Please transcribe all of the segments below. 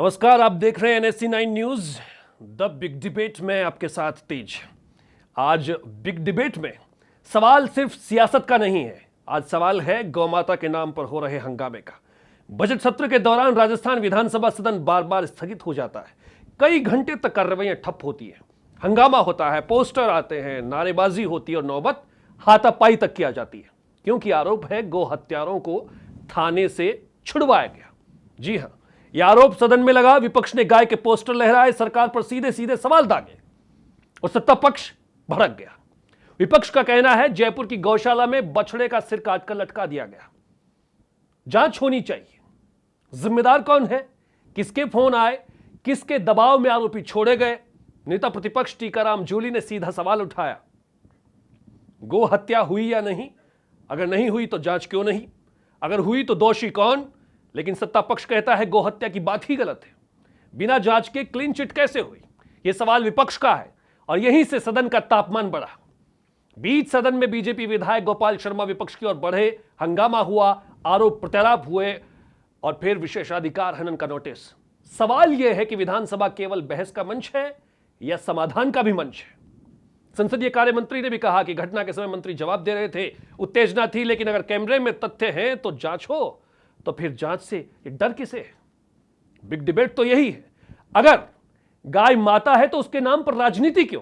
नमस्कार, आप देख रहे हैं NSC 9 news the big debate में आपके साथ तेज। आज बिग डिबेट में सवाल सिर्फ सियासत का नहीं है, आज सवाल है गौमाता के नाम पर हो रहे हंगामे का। बजट सत्र के दौरान राजस्थान विधानसभा सदन बार बार स्थगित हो जाता है, कई घंटे तक कार्रवाइयां ठप होती है, हंगामा होता है, पोस्टर आते हैं, नारेबाजी होती है और नौबत हाथापाई तक की आ जाती है, क्योंकि आरोप है गौ हत्यारों को थाने से छुड़वाया गया। जी हां, यह आरोप सदन में लगा, विपक्ष ने गाय के पोस्टर लहराए, सरकार पर सीधे सीधे सवाल दागे और सत्ता पक्ष भड़क गया। विपक्ष का कहना है जयपुर की गौशाला में बछड़े का सिर काटकर लटका दिया गया, जांच होनी चाहिए। जिम्मेदार कौन है, किसके फोन आए, किसके दबाव में आरोपी छोड़े गए? नेता प्रतिपक्ष टीकाराम जूली ने सीधा सवाल उठाया, गो हत्या हुई या नहीं? अगर नहीं हुई तो जांच क्यों नहीं? अगर हुई तो दोषी कौन? लेकिन सत्ता पक्ष कहता है गो हत्या की बात ही गलत है, बिना जांच के क्लीन चिट कैसे हुई? यह सवाल विपक्ष का है और यहीं से सदन का तापमान बढ़ा। बीच सदन में बीजेपी विधायक गोपाल शर्मा विपक्ष की ओर बढ़े, हंगामा हुआ, आरोप प्रत्यारोप हुए और फिर विशेषाधिकार हनन का नोटिस। सवाल यह है कि विधानसभा केवल बहस का मंच है या समाधान का भी मंच है? संसदीय कार्य मंत्री ने भी कहा कि घटना के समय मंत्री जवाब दे रहे थे, उत्तेजना थी, लेकिन अगर कैमरे में तथ्य हैं तो जांच हो, तो फिर जांच से ये डर किसे है? बिग डिबेट तो यही है, अगर गाय माता है तो उसके नाम पर राजनीति क्यों?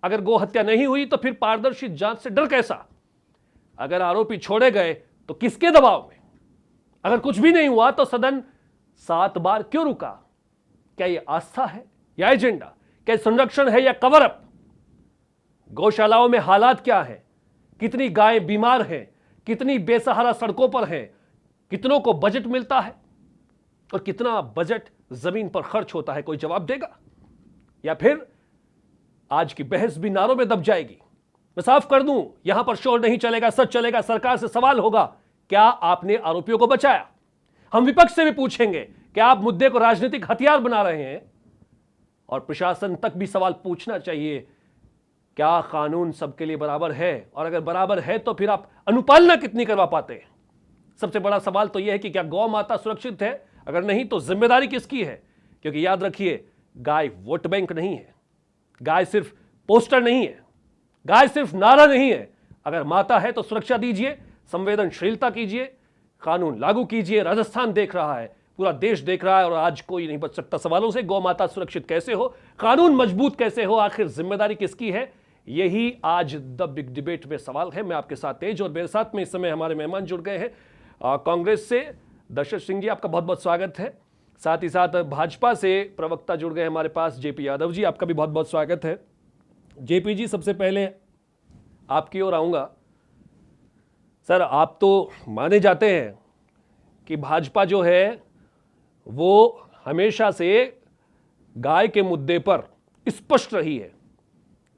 अगर गो हत्या नहीं हुई तो फिर पारदर्शी जांच से डर कैसा? अगर आरोपी छोड़े गए तो किसके दबाव में? अगर कुछ भी नहीं हुआ तो सदन 7 बार क्यों रुका? क्या यह आस्था है या एजेंडा? क्या संरक्षण है या कवर अप? गौशालाओं में हालात क्या है? कितनी गायें बीमार हैं? कितनी बेसहारा सड़कों पर हैं? कितनों को बजट मिलता है और कितना बजट जमीन पर खर्च होता है? कोई जवाब देगा? या फिर आज की बहस भी नारों में दब जाएगी? मैं साफ कर दूं, यहां पर शोर नहीं चलेगा, सच चलेगा। सरकार से सवाल होगा, क्या आपने आरोपियों को बचाया? हम विपक्ष से भी पूछेंगे, क्या आप मुद्दे को राजनीतिक हथियार बना रहे हैं? और प्रशासन तक भी सवाल पूछना चाहिए, क्या कानून सबके लिए बराबर है? और अगर बराबर है तो फिर आप अनुपालना कितनी करवा पाते हैं? सबसे बड़ा सवाल तो यह है कि क्या गौ माता सुरक्षित है? अगर नहीं तो जिम्मेदारी किसकी है? क्योंकि याद रखिए, गाय वोट बैंक नहीं है, गाय सिर्फ पोस्टर नहीं है, गाय सिर्फ नारा नहीं है। अगर माता है तो सुरक्षा दीजिए, संवेदनशीलता कीजिए, कानून लागू कीजिए। राजस्थान देख रहा है, पूरा देश देख रहा है और आज कोई नहीं बच सकता सवालों से। गौ माता सुरक्षित कैसे हो, कानून मजबूत कैसे हो, आखिर जिम्मेदारी किसकी है? यही आज द बिग डिबेट में सवाल है। मैं आपके साथ तेज और मेरे साथ में इस समय हमारे मेहमान जुड़ गए हैं कांग्रेस से दशरथ सिंह जी, आपका बहुत बहुत स्वागत है। साथ ही साथ भाजपा से प्रवक्ता जुड़ गए हमारे पास जेपी यादव जी, आपका भी बहुत बहुत स्वागत है। जेपी जी, सबसे पहले आपकी ओर आऊंगा। सर, आप तो माने जाते हैं कि भाजपा जो है वो हमेशा से गाय के मुद्दे पर स्पष्ट रही है,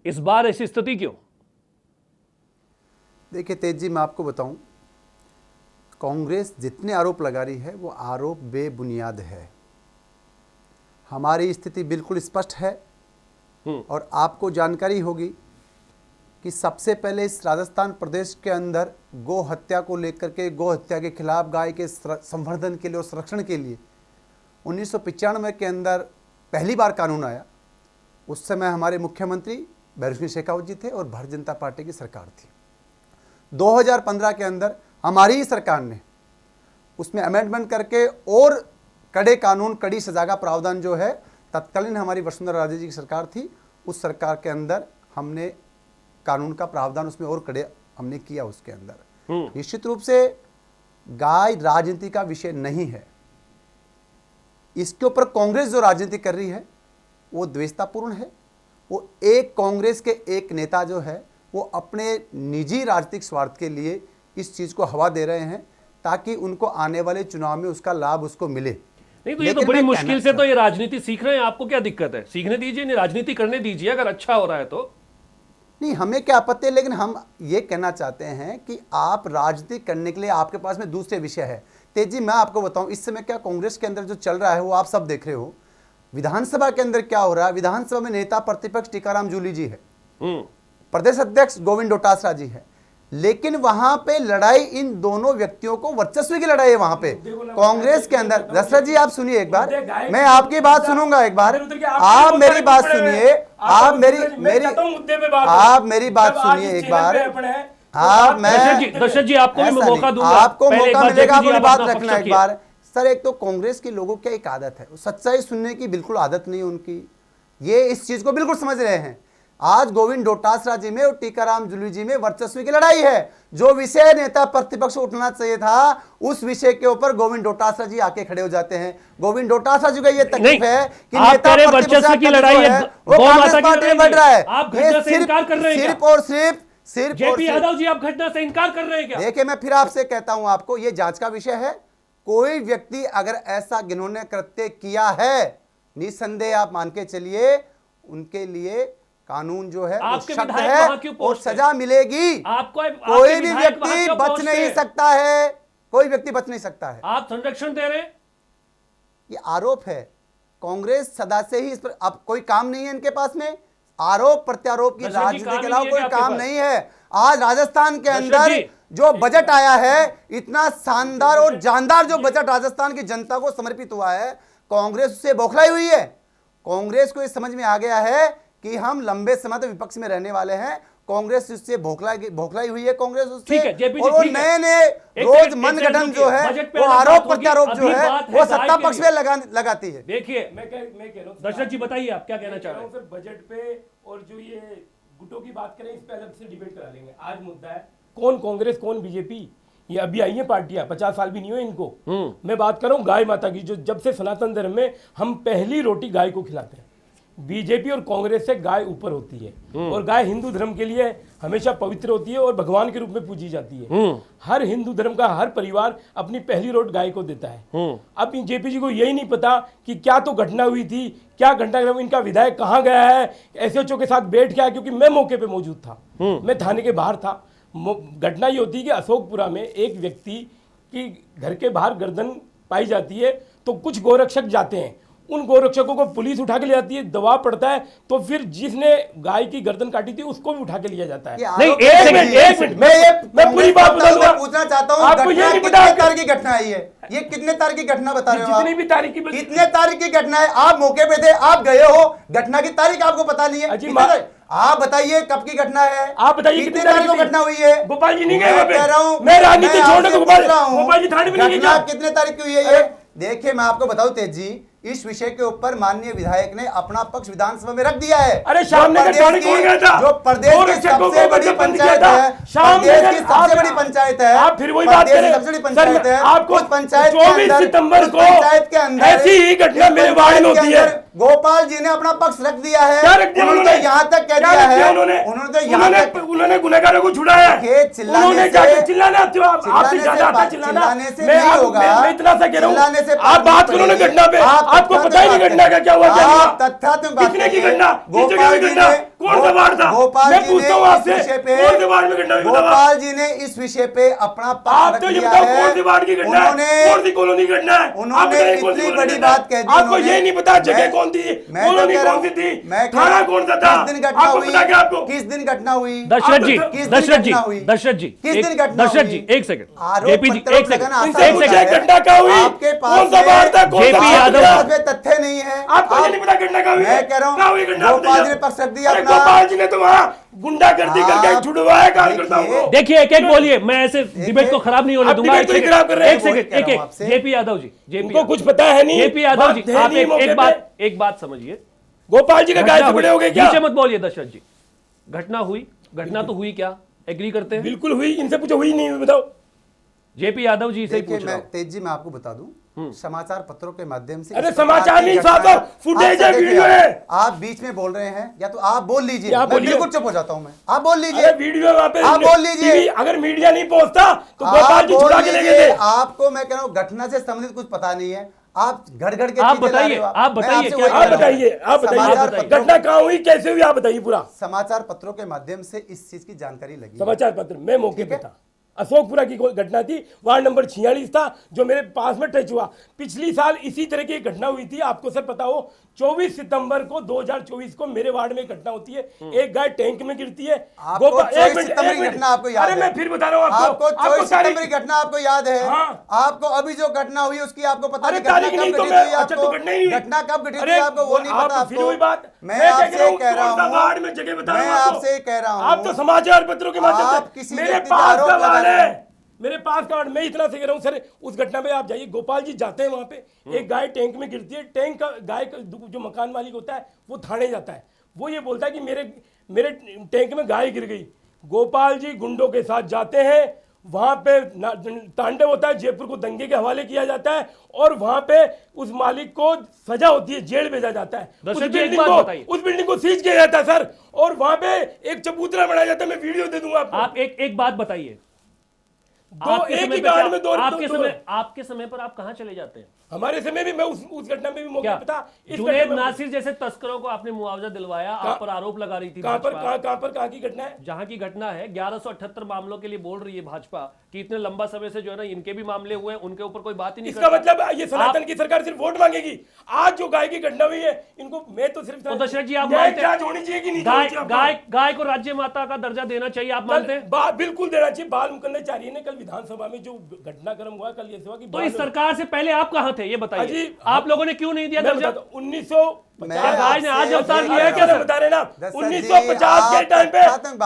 इस बार ऐसी स्थिति क्यों? देखिए तेज जी, मैं आपको बताऊं, कांग्रेस जितने आरोप लगा रही है वो आरोप बेबुनियाद है। हमारी स्थिति बिल्कुल स्पष्ट है और आपको जानकारी होगी कि सबसे पहले इस राजस्थान प्रदेश के अंदर गौ हत्या को लेकर के, गौ हत्या के खिलाफ, गाय के संवर्धन के लिए और संरक्षण के लिए 1995 के अंदर पहली बार कानून आया। उस समय हमारे मुख्यमंत्री भैरव सिंह शेखावत जी थे और भारतीय जनता पार्टी की सरकार थी। 2015 के अंदर हमारी ही सरकार ने उसमें अमेंडमेंट करके और कड़े कानून, कड़ी सजा का प्रावधान जो है, तत्कालीन हमारी वसुंधरा राजे जी की सरकार थी, उस सरकार के अंदर हमने कानून का प्रावधान उसमें और कड़े हमने किया उसके अंदर। निश्चित रूप से गाय राजनीति का विषय नहीं है। इसके ऊपर कांग्रेस जो राजनीति कर रही है वो द्वेषतापूर्ण है। वो एक कांग्रेस के एक नेता जो है वो अपने निजी राजनीतिक स्वार्थ के लिए इस चीज को हवा दे रहे हैं ताकि उनको आने वाले चुनाव में उसका लाभ उसको मिले। नहीं तो ये तो बड़ी मुश्किल से तो ये राजनीति सीख रहे हैं, आपको क्या दिक्कत है? सीखने दीजिए, नहीं राजनीति करने दीजिए, अगर अच्छा हो रहा है तो। नहीं, हमें क्या आपत्ति है, लेकिन हम ये कहना चाहते हैं कि आप राजनीति करने के लिए आपके पास में दूसरे विषय है। तेजी, मैं आपको बताऊं, इस समय क्या कांग्रेस के अंदर जो चल रहा है वो आप सब देख रहे हो। विधानसभा के अंदर क्या हो रहा है? विधानसभा में नेता प्रतिपक्ष टीकाराम जूली जी है, प्रदेश अध्यक्ष गोविंद डोटासरा जी है, लेकिन वहां पे लड़ाई इन दोनों व्यक्तियों को वर्चस्व की लड़ाई है वहां पे कांग्रेस के अंदर। दशरथ जी आप सुनिए एक बार, मैं आपकी बात सुनूंगा एक बार, आप मेरी बात सुनिए, आप मेरी बात सुनिए एक बार, आप दशरथ जी आपको भी मैं मौका दूंगा, आपको पहले एक मौका बार मिलेगा JP जी अपनी आप बात अपना रखना पक्ष एक बार। सर एक तो कांग्रेस के लोगों की एक आदत है, सच्चाई सुनने की बिल्कुल आदत नहीं उनकी, ये इस चीज को बिल्कुल समझ रहे हैं। आज गोविंद डोटासरा जी में और टीकाराम जूली जी में वर्चस्व की लड़ाई है। जो विषय नेता प्रतिपक्ष उठना चाहिए था उस विषय के ऊपर गोविंद डोटासरा जी आके खड़े हो जाते हैं। गोविंद डोटासरा जी का ये तकलीफ है कि नेता वर्चस्व की लड़ाई है, वो कांग्रेस पार्टी में बढ़ रहा है। आप घटना से इनकार कर रहे हैं, सिर्फ और सिर्फ जेपी यादव जी आप घटना से इनकार कर रहे हैं क्या? देखिए मैं फिर आपसे कहता हूं, आपको ये जांच का विषय है। कोई व्यक्ति अगर ऐसा घिनौने कृत्य किया है, निसंदेह आप मान के चलिए उनके लिए कानून जो है वो सख्त है और सजा मिलेगी। आपको कोई भी व्यक्ति बच नहीं सकता है, कोई व्यक्ति बच नहीं सकता है। आप संरक्षण दे रहे हैं, ये आरोप है। कांग्रेस सदा से ही इस पर, अब कोई काम नहीं है इनके पास में, आरोप प्रत्यारोप की राजनीति के अलावा कोई काम नहीं है। आज राजस्थान के अंदर जो बजट आया है, इतना शानदार और जानदार जो बजट राजस्थान की जनता को समर्पित हुआ है, कांग्रेस उससे बौखलाई हुई है। कांग्रेस को ये समझ में आ गया है कि हम लंबे समय तक विपक्ष में रहने वाले हैं। कांग्रेस उससे बौखलाई हुई है, कांग्रेस उससे, और वो नए नए रोज मन गठन जो है वो आरोप प्रत्यारोप जो है वो सत्ता पक्ष में लगाती है। देखिए मैं कह रहा हूँ, दशरथ जी बताइए आप क्या कहना चाह रहे हैं? बजट पे और जो ये गुटों की बात करें, इस पे अलग से डिबेट करा लेंगे। आज मुद्दा है कौन कांग्रेस कौन बीजेपी, ये अभी आई है पार्टियां, 50 साल भी नहीं हुए इनको। मैं बात कर रहा हूँ गाय माता की, जो जब से सनातन धर्म में हम पहली रोटी गाय को खिलाते हैं। बीजेपी और कांग्रेस से गाय ऊपर होती है, और गाय हिंदू धर्म के लिए हमेशा पवित्र होती है और भगवान के रूप में पूजी जाती है। हर हिंदू धर्म का हर परिवार अपनी पहली रोट गाय को देता है। अब जेपी जी को यही नहीं पता कि क्या तो घटना हुई थी, क्या घटनाक्रम, इनका विधायक कहाँ गया है, एसएचओ के साथ बैठ गया, क्योंकि मैं मौके पे मौजूद था, मैं थाने के बाहर था। घटना ये होती है कि अशोकपुरा में एक व्यक्ति की घर के बाहर गर्दन पाई जाती है, तो कुछ गोरक्षक जाते हैं, उन गोरक्षकों को पुलिस उठा के ले जाती है, दबाव पड़ता है, तो फिर जिसने गाय की गर्दन काटी थी उसको भी उठा के लिया जाता है। नहीं, एक मिनट मैं पूरी बात बताऊंगा। पूछना चाहता हूं, आपको ये नहीं पता कितने तारीख की घटना आई है? ये कितने तारीख की घटना बता रहे हो आप? जितनी भी तारीख की, कितने तारीख की घटना है? आप मौके पे थे, आप गए हो, घटना की तारीख आपको पता नहीं है। आप बताइए कब की घटना है, आप बताइए कितनी तारीख को घटना हुई है? गोपाल जी नहीं गए, कह रहा हूं, मैं राजनीति छोड़ के गोपाल जी थाने में नहीं गए। कितने तारीख की हुई है ये? देखिए मैं आपको बताऊं तेज जी, इस विषय के ऊपर माननीय विधायक ने अपना पक्ष विधानसभा में रख दिया है। अरे शाम में जो प्रदेश की सबसे बड़ी पंचायत है, प्रदेश की सबसे बड़ी पंचायत है, आप फिर वही बात करें, सबसे बड़ी पंचायत है आपको पंचायत 24 सितंबर को ऐसी ही घटना मेरे वार्ड में होती है। गोपाल जी ने अपना पक्ष रख दिया है, उन्होंने यहाँ तक कह दिया है, उन्होंने गुनहगारों को छुड़ाया, उन्होंने जाके चिल्लाना, आपसे ज्यादा आता चिल्लाना, मैं इतना सा कह रहा हूँ, आप बात करो ना घटना पे, आपको पता ही नहीं घटना का क्या हुआ, कितने की घटना, कौन सा वार्ड था, मैं पूछता हूँ आपसे, कौन से वार्ड में घटना हुई? गोपाल जी ने इस विषय पे अपना आप तो ये बताओ कौन सी वार्ड की घटना है, कौन सी कॉलोनी घटना है? उन्होंने इतनी बड़ी बात कह दी, आपको ये नहीं पता जगह कौन थी, कॉलोनी कौन सी थी, थाना कौन सा था, आपको पता क्या? आपको किस दिन घटना हुई? दशरथ जी, दशरथ जी, किस दिन घटना? दशरथ जी एक सेकंड, जेपी जी एक सेकंड, घटना क्या हुई, आपके पास कौन सा वार्ड था, कौन जेपी यादव में तथ्य नहीं है, आपको ये नहीं पता घटना क्या हुई? मैं कह रहा हूँ गोपाल जी ने पक्ष रख दिया। गोपाल जी ने तो वहाँ गुंडागर्दी करके छुड़वाया कार्यकर्ताओं को। देखिए एक एक बोलिए, मैं ऐसे डिबेट को खराब नहीं होने दूंगा। एक सेकंड, एक जेपी यादव जी, उनको कुछ पता है नहीं। जेपी यादव जी आप एक बात समझिए, गोपाल जी का गाय से बड़े हो गए क्या? नीचे मत बोलिए दशरथ जी, घटना हुई, घटना तो हुई, क्या एग्री करते हैं? बिल्कुल हुई, इनसे पूछो हुई नहीं हुई बताओ। जेपी यादव जी से पूछ रहा हूं। तेज जी मैं आपको बता दूं, समाचार पत्रों के माध्यम से, अरे समाचार नहीं साहब, फुटेज है, वीडियो है। आप बीच में बोल रहे हैं, या तो आप बोल लीजिए, मैं बिल्कुल चुप हो जाता हूं, मैं आप बोल लीजिए, वीडियो वहां पे आप बोल लीजिए। अगर मीडिया नहीं पहुंचता तो गोपाल जी छुड़ा के ले गए थे। आपको मैं कह रहा हूं घटना से संबंधित कुछ पता नहीं है, आप घड़ के आप बताइए, आप बताइए, आप बताइए घटना कहाँ हुई, कैसे हुई, आप बताइए पूरा। समाचार पत्रों के माध्यम से इस चीज की जानकारी लगी। समाचार पत्र मैं मौके पे था, अशोकपुरा की कोई घटना थी, वार्ड नंबर 46 था जो मेरे पास में टच हुआ। पिछली साल इसी तरह की एक घटना हुई थी, आपको सर पता हो, 24 सितंबर को 2024 को मेरे वार्ड में एक घटना होती है, एक गाय टैंक में गिरती है। आपको 24 सितंबर की घटना आपको याद है? अरे मैं फिर बता रहा हूँ आपको 24 सितंबर की घटना आपको याद है? हाँ। आपको अभी जो घटना हुई उसकी आपको पता अरे नहीं, घटना तारीख नहीं कब तो घटित मैं, हुई अच्छा तो आपको? घटना ही घटना कब घटित हुई अरे आपको वो नहीं आप पता फिर वही बात, आपको? मैं आपसे कह रहा हूँ, वार्ड में जगह बता रहा हूँ मैं आपको। आपसे कह रहा हूँ, आप तो समाचार पत्रों के माध्यम आप से किसी मेरे व्यक्ति पे पास आरोप का लगा वार्ड रहे है, हैं। मेरे पास का वार्ड, मैं इतना से कह रहा हूँ सर, उस घटना में आप जाइए, गोपाल जी जाते हैं वहां पे, एक गाय टैंक में गिरती है, टैंक का गाय का जो मकान मालिक होता है वो थाने जाता है, वो ये बोलता है कि मेरे टैंक में गाय गिर गई। गोपाल जी गुंडों के साथ जाते हैं, वहां पे तांडव होता है, जयपुर को दंगे के हवाले किया जाता है और वहां पे उस मालिक को सजा होती है, जेल भेजा जाता है, उस बिल्डिंग को सीज किया जाता है सर, और वहां पे एक चबूतरा बनाया जाता है, मैं वीडियो दे दूंगा आपको। आप एक बात बताइए, आपके समय पर आप कहां चले जाते हैं? हमारे समय भी मैं उस घटना में भी मौके पे था। जुनैद नासिर जैसे तस्करों को आपने मुआवजा दिलवाया, आप पर आरोप लगा रही थी कहां की घटना है? जहां की घटना है 1178 मामलों के लिए बोल रही है भाजपा कि इतने लंबा समय से जो है ना इनके भी मामले हुए, उनके ऊपर कोई बात ही नहीं। इसका मतलब ये सनातन की सरकार सिर्फ वोट मांगेगी। आज जो गाय की घटना हुई है, इनको मैं तो सिर्फ, तो दशरथ जी आप मानते हैं होनी चाहिए कि नहीं? गाय को राज्य माता का दर्जा देना चाहिए, आप मानते हैं? बिल्कुल देना चाहिए। बाल मुकुंदाचार्य ने कल विधानसभा में जो घटनाक्रम हुआ, कल ये हुआ कि तो इस सरकार से पहले आप कहां थे ये बताइए, आप लोगों ने क्यों नहीं दिया दर्जा? 1950 गाय ने आज अवतार लिया है क्या बता रहे ना, 1950 के टाइम पे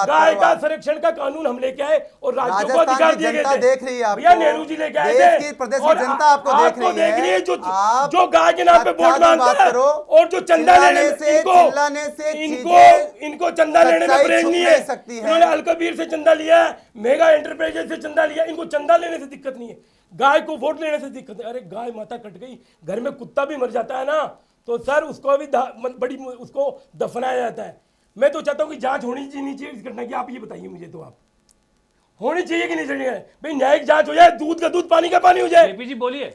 गाय का संरक्षण का कानून हम लेके आए और राज्यों को अधिकार दिए गए थे। देख रही है भैया, नेहरू जी लेके आए थे, प्रदेश की जनता आपको देख रही है, जो गाय के नाम पे वोट मांगता है और जो चंदा लेने से इनको चंदा लेने में प्रेम नहीं है। इन्होंने अलकबीर से चंदा लिया है, मेगा एंटरप्राइजेस से चंदा लिया, इनको चंदा लेने से दिक्कत नहीं है, गाय को वोट लेने से दिक्कत है। अरे गाय माता कट गई, घर में कुत्ता भी मर जाता है ना, तो सर उसको भी बड़ी उसको दफनाया जाता है। मैं तो चाहता हूं कि जांच होनी चाहिए इस घटना की। आप ये बताइए मुझे, तो आप होनी चाहिए कि नहीं चाहिए भाई? न्यायिक जांच हो जाए, दूध का दूध पानी का पानी हो जाए। जेपी जी बोलिए।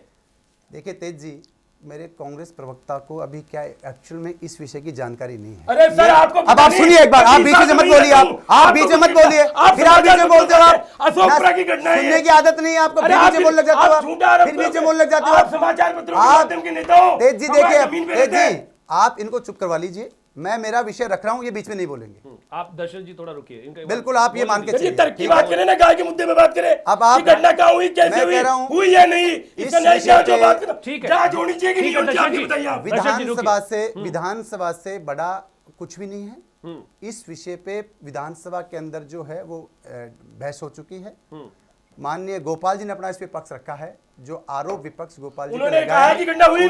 देखिए तेज जी, मेरे कांग्रेस प्रवक्ता को अभी क्या एक्चुअल में इस विषय की जानकारी नहीं है। अरे सर आपको अब आप सुनिए एक बार, आप बीच में मत बोलिए, आप बीच में मत बोलिए, फिर आप बीच में बोलते हो, आप अशोकपुरा की घटना है, सुनने की आदत नहीं है आपको, फिर बीच में बोलने लग जाते हो, फिर बीच में बोलने लग जाते हो आप। समाचार पत्रों के माध्यम के नेता हो। तेज जी देखिए, तेज जी आप इनको चुप करवा लीजिए, मैं मेरा विषय रख रहा हूं, ये बीच में नहीं बोलेंगे। आप दर्शक जी थोड़ा रुकिए, बिल्कुल आप ये मान के चलिए, तरक्की बात करें ना, गाय के मुद्दे पे बात करें। अब आप घटना क्या हुई, कैसे हुई या नहीं, इसका न्याय क्या जो बात करें, ठीक है, जांच होनी चाहिए कि नहीं होनी चाहिए, बताइए आप। विधानसभा से बड़ा कुछ भी नहीं है। इस विषय पे विधानसभा के अंदर जो है वो बहस हो चुकी है। माननीय गोपाल जी ने अपना इस पे पक्ष रखा है, जो आरोप विपक्ष गोपाल जी उन्होंने कहा कि घटना हुई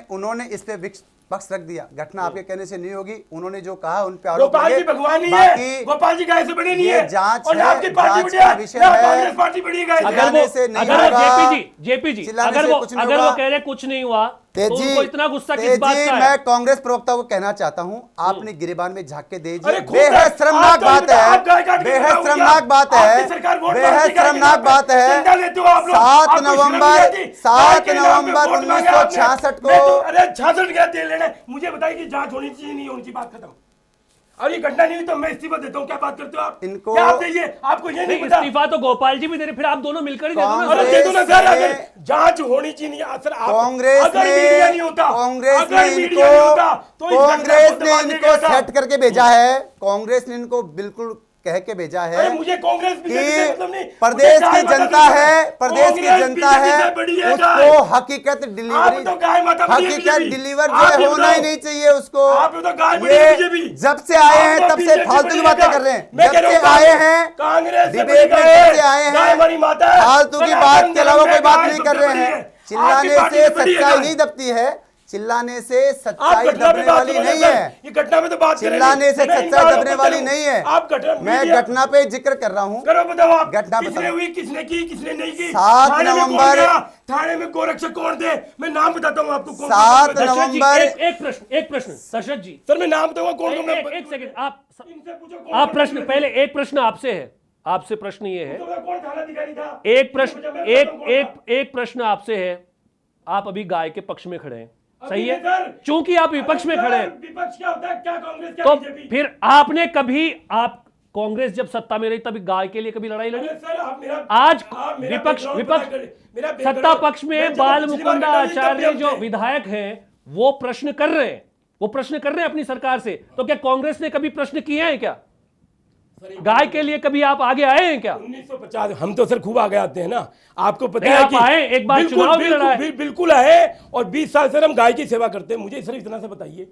उन्होंने इस पे पक्ष रख दिया, घटना आपके कहने से नहीं होगी, उन्होंने जो कहा उन पे आरोप गोपाल जी भगवान नहीं है, गोपाल जी गाय से बड़े नहीं है, जांच और आपकी पार्टी बड़ी है, कांग्रेस पार्टी बड़ी है। जेपी जी अगर वो कह रहे कुछ नहीं हुआ, तो उनको इतना गुस्सा किस बात का है? मैं कांग्रेस प्रवक्ता को कहना चाहता हूं, आपने गिरेबान में झांक के देखिए, बेहद शर्मनाक बात है, बेहद शर्मनाक बात है, बेहद शर्मनाक बात है। 7 नवंबर 1966 को, अरे 66 क्या तेल लेना, मुझे बताइए कि जांच होनी चाहिए नहीं होनी चाहिए, बात खत्म। और ये घटना नहीं हुई तो मैं इस्तीफा देता हूँ, क्या बात करते हो आप? इनको क्या आप दीजिए, आपको ये नहीं पता? इस्तीफा तो गोपाल जी भी दे रहे, फिर आप दोनों मिलकर ही दे दो ना। अरे दे दो ना सर, अगर जांच होनी चाहिए सर, कांग्रेस ने इनको सेट करके भेजा है, कांग्रेस ने इनको बिल्कुल कह के भेजा है। मुझे कांग्रेस मतलब नहीं, प्रदेश की जनता है, प्रदेश की जनता है, उसको हकीकत डिलीवरी, हकीकत डिलीवर जो है होना ही नहीं चाहिए उसको। ये जब से आए हैं तब से फालतू की बातें कर रहे हैं, जब से आए हैं कांग्रेस डिबेट में, जब से आए हैं फालतू की बात के अलावा कोई बात नहीं कर रहे हैं। चिल्लाने से सच्चाई नहीं दबती है, चिल्लाने से सच्चाई दबने वाली नहीं है, ये घटना में तो बात चिल्लाने से सच्चाई दबने वाली नहीं है। आप मैं घटना पे जिक्र कर रहा हूँ, करो बताओ आप, घटना किसने हुई, किसने की, किसने नहीं की। 7 नवंबर थाने में गोरक्षक कौन थे, मैं नाम बताता हूँ आपको। 7 नवंबर एक प्रश्न दशरथ जी, सर मैं नाम बताऊंगा कौन। एक सेकंड, आप प्रश्न, पहले एक प्रश्न आपसे है, आपसे प्रश्न ये है, कौन थाना अधिकारी था? एक प्रश्न आपसे है, आप अभी गाय के पक्ष में खड़े हैं, सही है, चूंकि आप विपक्ष में खड़े हैं, विपक्ष क्या होता है, क्या कांग्रेस क्या तो बीजेपी? फिर आपने कभी, आप कांग्रेस जब सत्ता में रही तभी गाय के लिए कभी लड़ाई लड़ी? अरे सर आप मेरा आज आप मेरा विपक्ष background विपक्ष पता करें। मेरा सत्ता background- पक्ष मैं में जब बाल पिछली बार मुकुंदा कटा दी, तब आचार्य भी जो हमने- विधायक हैं वो प्रश्न कर रहे हैं, वो प्रश्न कर रहे हैं अपनी सरकार से। तो क्या कांग्रेस ने कभी प्रश्न किए हैं क्या? गाय के लिए कभी आप आगे आए हैं क्या? 1950 हम तो सर खूब आगे आते हैं ना, आपको पता नहीं, है आप आए, एक बार बिल्कुल, चुनाव भी बिल्कुल, लड़ा है। बिल्कुल आए, और 20 साल सर हम गाय की सेवा करते हैं। मुझे सिर्फ इतना सा बताइए,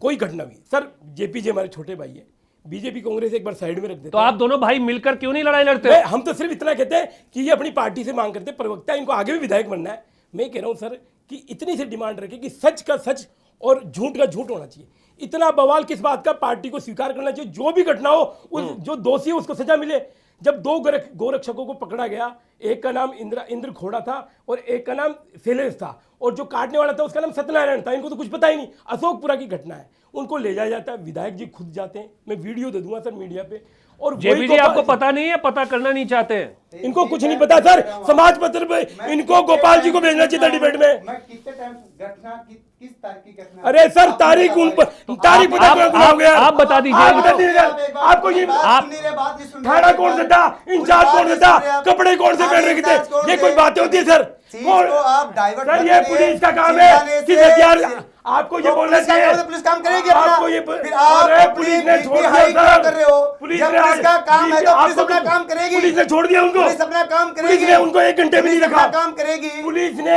कोई घटना भी सर, जेपी जी हमारे छोटे भाई है, बीजेपी कांग्रेस एक बार साइड में रख देते तो आप दोनों भाई मिलकर क्यों नहीं लड़ाई लड़ते? हम तो सिर्फ इतना कहते हैं कि ये अपनी पार्टी से मांग करते हैं, प्रवक्ता इनको आगे भी विधायक बनना है। मैं कह रहा हूं सर कि इतनी सी डिमांड रखे कि सच का सच और झूठ का झूठ होना चाहिए। इतना बवाल किस बात का? पार्टी को स्वीकार करना चाहिए, जो भी घटना हो जो दोषी है उसको सजा मिले। जब दो गोरक्षकों को पकड़ा गया, एक का नाम इंद्र खोड़ा था और एक का नाम शैलेश था, और जो काटने वाला था उसका नाम सत्यनारायण था। इनको तो कुछ पता ही नहीं। अशोकपुरा की घटना है, उनको ले जाया जाता है, विधायक जी खुद जाते हैं, मैं वीडियो दे दूंगा सर मीडिया पे। और जेपी जी आपको पता नहीं है, पता करना नहीं चाहते हैं? इनको कुछ नहीं पता सर, समाज पत्र पे इनको गोपाल जी को भेजना चाहिए था डिबेट में। मैं कितने टाइम घटना किस तारीख की घटना? अरे सर तारीख उन पर तारीख पता आप गया, आप बता दीजिए। आप बता दीजिए। आपको ये थाना कौन से था, इंचार्ज कौन से था, कपड़े कौन से पहन रखे थे, ये कोई बातें होती है सर? आप डाइवर्ट सर ये पुलिस का काम है कि हथियार आपको ये बोलना चाहिए। पुलिस काम करेगी अपना। आपको ये फिर आप पुलिस ने छोड़ हाई दिया क्यों कर रहे हो? पुलिस जब ने पुलिस का काम है तो पुलिस आपको अपना काम करेगी। पुलिस ने छोड़ दिया उनको, पुलिस अपना काम पुलिस करेगी। ने उनको 1 घंटे में नहीं पुलिस रखा, अपना काम करेगी। पुलिस ने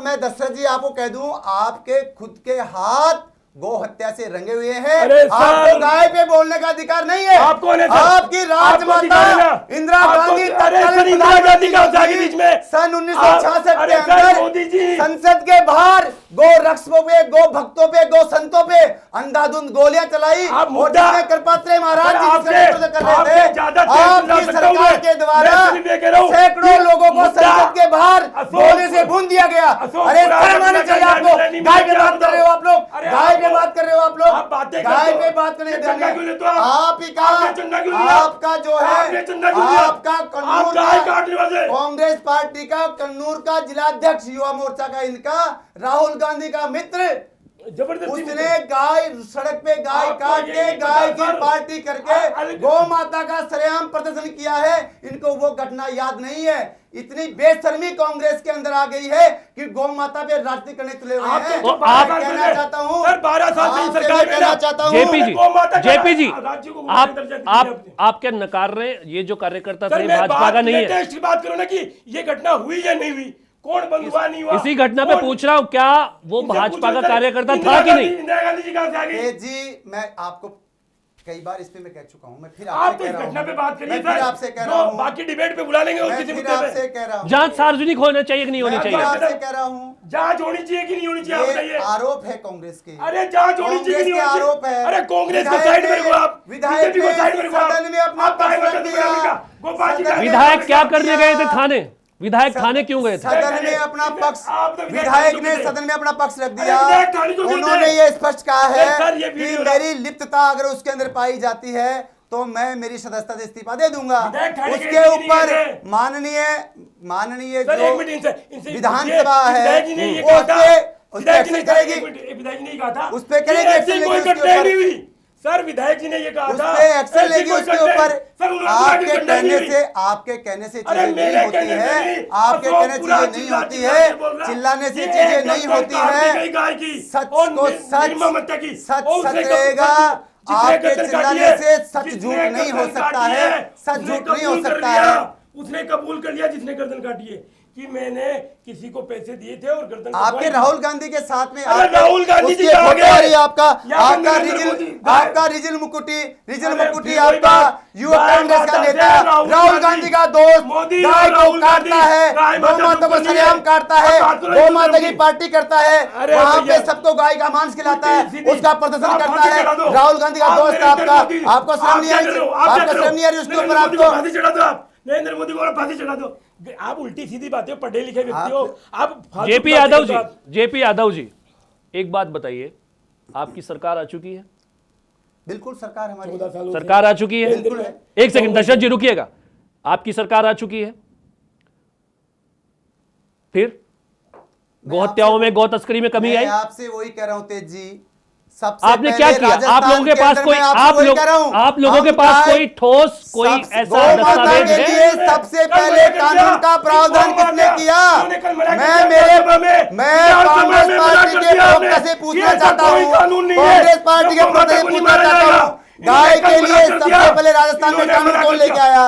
मैं दशरथ जी आपको कह दूं, आपके खुद के हाथ गो हत्या से रंगे हुए हैं। अरे आपको गाय पे बोलने का अधिकार नहीं है। आप कौन है सर? आपकी राजमाता इंदिरा गांधी तत्कालीन इंदिरा गांधी का जाके बीच में सन 1966 अरे के सर, मोदी जी। अंदर संसद के बाहर गो रक्षकों पे, गो भक्तों पे, गो संतों पे अंधाधुंध गोलियां चलाई, आप और मुद्दा- जिसमें कृपात्रेय महाराज सर, जी जिसका आपसे- नेतृत्व कर रहे आपसे ज्यादा थे, तेज चला आपकी सकता हूं सरकार मैं। के द्वारा मैं सिर्फ ये कह रहा हूं सैकड़ों कि लोगों को मुद्दा- संसद के बाहर अशोक- गोले से भून दिया गया। अशोक अरे पुरा शर्म आनी घटना चाहिए का आपको। जानकारी नहीं गाय पे मिली, बात कर रहे हो आप लोग, अरे गाय पे आपको- बात कर रहे हो आप लोग, आप बातें करते गाय हो। पे बात करने चंदा क्यों लेते हो आप? आप ही का, आपने चंदा क्यों लिया? आपका जो आपने है, चंदा क्यों लिया? आपका आप कन्नूर गाय का काटने वाले। कांग्रेस पार्टी का कन्नूर का जिलाध्यक्ष युवा मोर्चा का इनका राहुल गांधी का मित्र, जबरदस्ती उसने गाय सड़क पे गाय आपको काट ये के नहीं गाय पता की सर। पार्टी करके गौ माता का सरेआम प्रदर्शन किया है। इनको वो घटना याद नहीं है। इतनी बेशर्मी कांग्रेस के अंदर आ गई है कि गौ माता पे राजनीति करने तुले हुए हैं। तो आप कहना चाहता हूँ सर 12 साल से आपसे सरकार मैं कहना चाहता हूँ, जेपी जी, गौ माता का जेपी जी, राज्य को गुलामी दर्जा दिया आपने। आप क्या नकार रहे हैं? ये जो कार्यकर्ता सर थे मैं भाजपा का नहीं है। लेटेस्ट की बात करो ना कि ये घटना हुई या नहीं हुई, कौन बंद हुआ नहीं हुआ, इसी घटना पे कौन- पूछ रहा हूँ, क्या वो इनसे भाजपा पूछो का सर, कार्यकर्ता इंदिरा था कि गांधी- नहीं? इंदिरा गांधी जी कहां से आ गई? ए जी, मैं आपको कई बार इस पे मैं कह चुका हूं, मैं फिर आप आपसे तो कह इस रहा घटना पे हूं, बात करिए मैं फिर सर, आपसे कह रहा जो हूं, बाकी डिबेट पे बुला लेंगे मैं उसकी फिर मुद्दे आपसे पे। कह रहा हूं, जांच सार्वजनिक होना चाहिए कि नहीं होनी मैं फिर चाहिए? आपसे कह रहा हूं, जांच होनी चाहिए कि नहीं होनी चाहिए, आप ये बताइए। आरोप है कांग्रेस के। अरे जांच होनी चाहिए कि नहीं कांग्रेस के होनी आरोप चाहिए? है। अरे कांग्रेस को विधायक साइड में ने- रखो आप, विधायक बीजेपी को ने साइड में रखो आप। सदन में अपना आप पक्ष पक्ष रख रख दिया। दिया। गोपाल जी का- विधायक क्या करने गए थे थाने? विधायक थाने क्यों गए थे? सदन में अपना पक्ष, आप तो विधायक ने विधायक सदन में अपना पक्ष रख दिया। अरे विधायक थाने क्यों गए थे? उन्होंने ये स्पष्ट कहा है सर, ये कि वीडियो- मेरी लिप्तता अगर उसके अंदर पाई जाती है तो मैं मेरी सदस्यता से इस्तीफा दे दूंगा। विधायक थाने के उसके लिए नहीं ऊपर गए थे। माननीय सर जो एक मिनट इनसे विधानसभा है, विधायक जी ने ये वो कहा था, उस पे विधायक जी ने एक्शन कहा- करेगी। एक मिनट, विधायक जी ने कहा था उस पे करेगी कि एक्शन ऐसी लेगी कोई उसके घटना ऊपर। नहीं हुई। सर विधायक जी ने ये कहा उस था पे एक्शन ऐसी लेगी कोई उसके घटना ऊपर। नहीं। सर उन्होंने कहा कि आपके घटना नहीं कहने हुई। से, आपके कहने से अरे चीजें मेरे नहीं होती कहने से है, नहीं, आपके अशोक कहने से पूरा चीजें नहीं चिल्ला होती चिल्ला है, के बोल रहा। चिल्लाने से ये चीजें एक नहीं दफ्तर होती काट दी है। गई गाय की सच और को सच, निर्मम हत्या की सच और सच उसने रहेगा। जिसने आपके गर्दन चिल्लाने काटी है, से सच जिसने झूठ नहीं हो गर्दन सकता काटी है, सच उसने झूठ नहीं हो कबूल कर सकता लिया। है। उसने कबूल कर लिया जिसने गर्दन काटी है कि मैंने किसी को पैसे दिए थे और गर्दन आपके कटवाई। राहुल गांधी के साथ में अरे राहुल गांधी जी उसके कहाँ फोटो गए? आ रही है आपका, या फिर आपका नरेंद्र मोदी? रिजिल मुकुटी, रिजिल अरे मुकुटी फिर वही आपका बात, युवा गाय कांग्रेस का माता से नेता राहुल राहुल गांधी गांधी का दोस्त मोदी गाय और को राहुल काटता गांधी, है, गाय गौ माता माता को दुश्मनी सरेआम है। काटता और है, बात करो गौ हिंदू माता धर्म की की। पार्टी करता है, अरे वहां पे भैया, सबको गाय का मांस खिलाता है, सीधी- उसका प्रदर्शन आप करता फांसी है। चढ़ा दो। राहुल गांधी का आप दोस्त नरेंद्र आपका, मोदी, आपको आप शर्म नहीं क्या आई, कर रहे हो? आप क्या आपको कर रहे हो? शर्म नहीं आ रही उसके ऊपर नरेंद्र मोदी को आपको। फांसी चढ़ा दो आप, नरेंद्र मोदी को और फांसी चढ़ा दो। आप उल्टी सीधी बातें, पढ़े लिखे व्यक्ति हो आप। फालतू जेपी बातें यादव करते जी, हो आप। जेपी यादव जी, एक बात बताइए, आपकी सरकार आ चुकी है? बिल्कुल सरकार हमारी 14 सालों से। सरकार आ चुकी है? बिल्कुल है। एक सेकंड दशरथ जी रुकिएगा, आपकी सरकार आ चुकी है, फिर गौ हत्याओं में, गौ तस्करी में कमी आई? मैं आपसे वही कह रहा हूं तेज जी, सबसे आपने क्या पहले किया? आप लोगों के पास कोई आप लोगों के पास कोई ठोस कोई ऐसा दस्तावेज के लिए है? सबसे पहले कानून का प्रावधान किसने किया? मैं कांग्रेस पार्टी के प्रवक्ता से पूछना चाहता हूँ, कांग्रेस पार्टी के प्रवक्ता से पूछना चाहता हूँ, गाय के लिए सबसे पहले राजस्थान में कानून कौन लेके आया?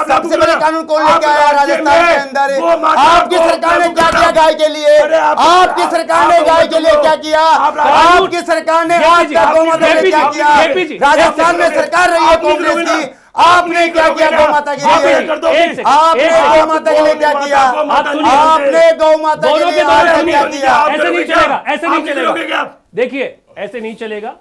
सबसे पहले कानून कौन लेके आया राजस्थान के अंदर? आपकी सरकार ने क्या किया गाय के लिए? आपकी सरकार ने गाय के लिए क्या किया? आपकी सरकार ने आज तक गौ माता के लिए क्या किया? राजस्थान में सरकार रही है कांग्रेस की, आपने क्या किया गौ माता के लिए? आपने गौ माता के लिए क्या किया? आपने गौ माता के लिए क्या किया? ऐसे नहीं चलेगा, ऐसे नहीं चलेगा। देखिए, ऐसे नहीं चलेगा।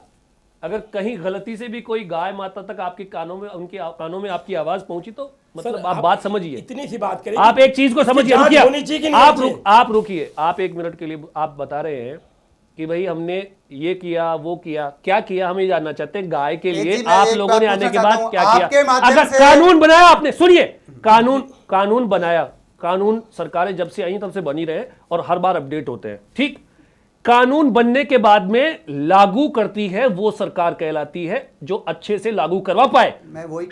अगर कहीं गलती से भी कोई गाय माता तक आपके कानों में, उनके कानों में आपकी आवाज पहुंची तो मतलब आप बात समझिए। इतनी सी बात करें, आप एक चीज को समझिए। आप रुकिए, आप 1 मिनट के लिए आप बता रहे हैं कि भाई हमने ये किया वो किया, क्या किया हम ये जानना चाहते हैं। गाय के लिए आप लोगों ने आने के बाद क्या किया? अगर कानून बनाया आपने, सुनिए, कानून बनाया, कानून सरकारें जब से आई तब से बनी रहे और हर बार अपडेट होते हैं, ठीक। कानून बनने के बाद में लागू करती है वो सरकार कहलाती है जो अच्छे से लागू करवा पाए,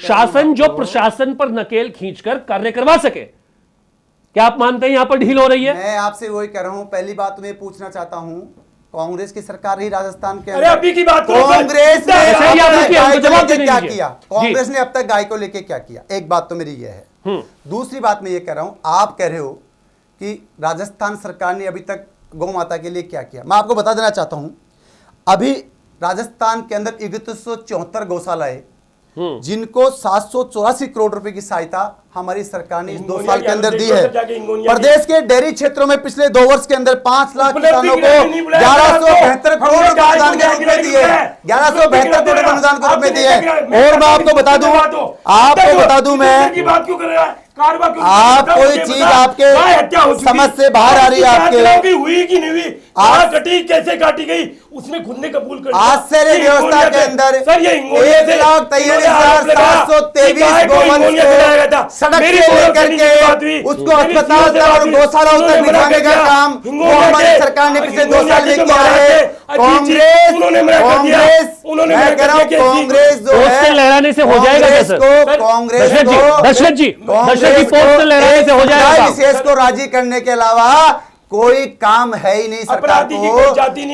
शासन जो प्रशासन पर नकेल खींचकर कार्य करवा सके। क्या आप मानते हैं यहां पर ढील हो रही है? मैं आपसे वही कह रहा हूं। पहली बात तो मैं पूछना चाहता हूं, कांग्रेस की सरकार रही राजस्थान के अंदर, अभी की बात कांग्रेस ने क्या किया? कांग्रेस जी। ने अब तक गाय को लेके क्या किया? एक बात तो मेरी यह है। दूसरी बात मैं ये कह रहा हूं, आप कह रहे हो कि राजस्थान सरकार ने अभी तक गौ माता के लिए क्या किया। मैं आपको बता देना चाहता हूं, अभी राजस्थान के अंदर 3174 गौशाला है जिनको 784 करोड़ रुपए की सहायता हमारी सरकार ने इस 2 साल के अंदर दी है। प्रदेश के डेयरी क्षेत्रों में पिछले 2 वर्ष के अंदर 5 लाख किसानों को 1172 करोड़ रुपए अनुदान के रूप में दिए, 1172 करोड़ अनुदान के रूप में दिए। और मैं आपको बता दूं मैं आप कोई चीज आपके समझ से बाहर आ रही है, आपके हुई कि नहीं हुई, आज कटी कैसे काटी गई उसने खुद ने कबूल कर लिया। आश्चर्य व्यवस्था के अंदर सर ये 1,43,723 गौवंश को सड़क से लेकर के उसको अस्पताल तक और गौशाला तक निकालने का काम वो हमारी सरकार ने पिछले 2 साल में किया है। कांग्रेस मैं कह रहा हूं, कांग्रेस जो है लहराने से हो जाएगा कांग्रेस को दशरथ जी पोस्टर लहराने से हो जाएगा। विशेष को राजी करने के अलावा कोई काम है ही नहीं सरकार को।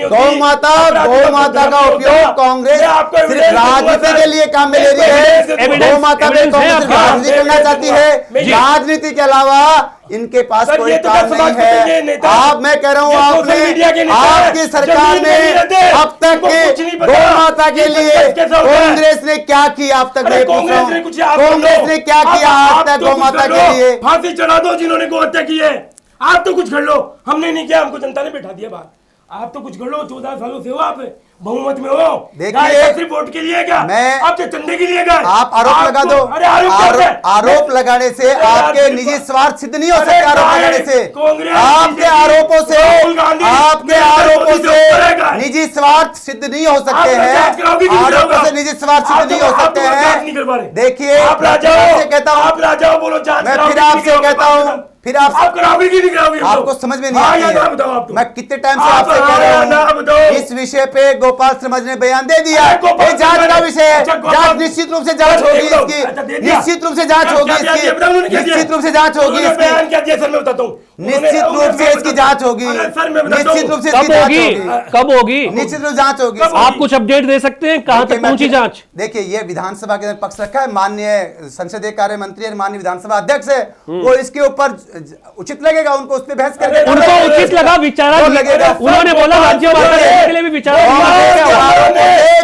गौ माता का उपयोग कांग्रेस सिर्फ राजनीति के लिए काम में ले रही है। गौ माता पे कांग्रेस राजनीति करना चाहती है, राजनीति के अलावा इनके पास कोई काम नहीं है। आप मैं कह रहा हूँ, आपकी सरकार ने अब तक गौ माता के लिए कांग्रेस ने क्या किया? अब तक मैं पूछ रहा हूँ, कांग्रेस ने क्या किया आज तक गौ माता के लिए? फांसी चढ़ा दो जिन्होंने गौ हत्या की है। आप तो कुछ कर लो, हमने नहीं किया, हमको जनता ने बैठा दिया बात। आप तो कुछ कर लो, 14 सालों से हो, आप बहुमत में हो। देखिए सिर्फ वोट के लिए क्या, मैं आपके चंडे के लिए क्या? आप आरोप लगा दो। अरे आरोप लगाने से आपके निजी स्वार्थ सिद्ध नहीं हो सकते। आरोप लगाने से आपके आरोपों से निजी स्वार्थ सिद्ध नहीं हो सकते हैं। आरोपों से निजी स्वार्थ सिद्ध नहीं हो सकते हैं। देखिए आप राजा कहता हूँ, आप राजा हो, बोलो मैं फिर आपसे कहता हूँ, फिर आप कराओगे कि नहीं कराओगे? आपको समझ में नहीं आती है। मैं कितने टाइम से आपसे कह रहा हूँ इस विषय पे गोपाल समाज ने बयान दे दिया। ये जांच का विषय है, जांच निश्चित रूप से जांच होगी इसकी, निश्चित रूप से जांच होगी इसकी, निश्चित रूप से जांच होगी इसकी, बयान क्या दिया सर मैं बताता हूँ, निश्चित रूप से इसकी जांच होगी, निश्चित रूप से इसकी जांच होगी। कब होगी? निश्चित रूप से जांच होगी। आप कुछ अपडेट दे सकते हैं कहां तक पहुंची जांच? देखिए ये विधानसभा के अंदर पक्ष रखा है, माननीय संसदीय कार्य मंत्री और माननीय विधानसभा अध्यक्ष है, वो इसके ऊपर उचित लगेगा उनको उस पर बहस करने, उनको उचित लगा, विचारा लगेगा। उन्होंने बोला राज्य के लिए भी विचार।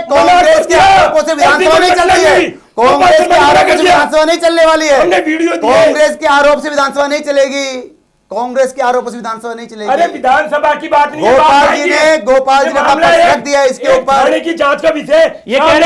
कांग्रेस के आरोपों से विधानसभा नहीं चल रही है, कांग्रेस के आरोप से विधानसभा नहीं चलने वाली है, कांग्रेस के आरोप से विधानसभा नहीं चलेगी, कांग्रेस के आरोपों से विधानसभा नहीं चलेगी। अरे विधानसभा की बात नहीं, गोपाल जी ने पक्ष रख दिया इसके ऊपर की जांच का विषय। ये कह रहे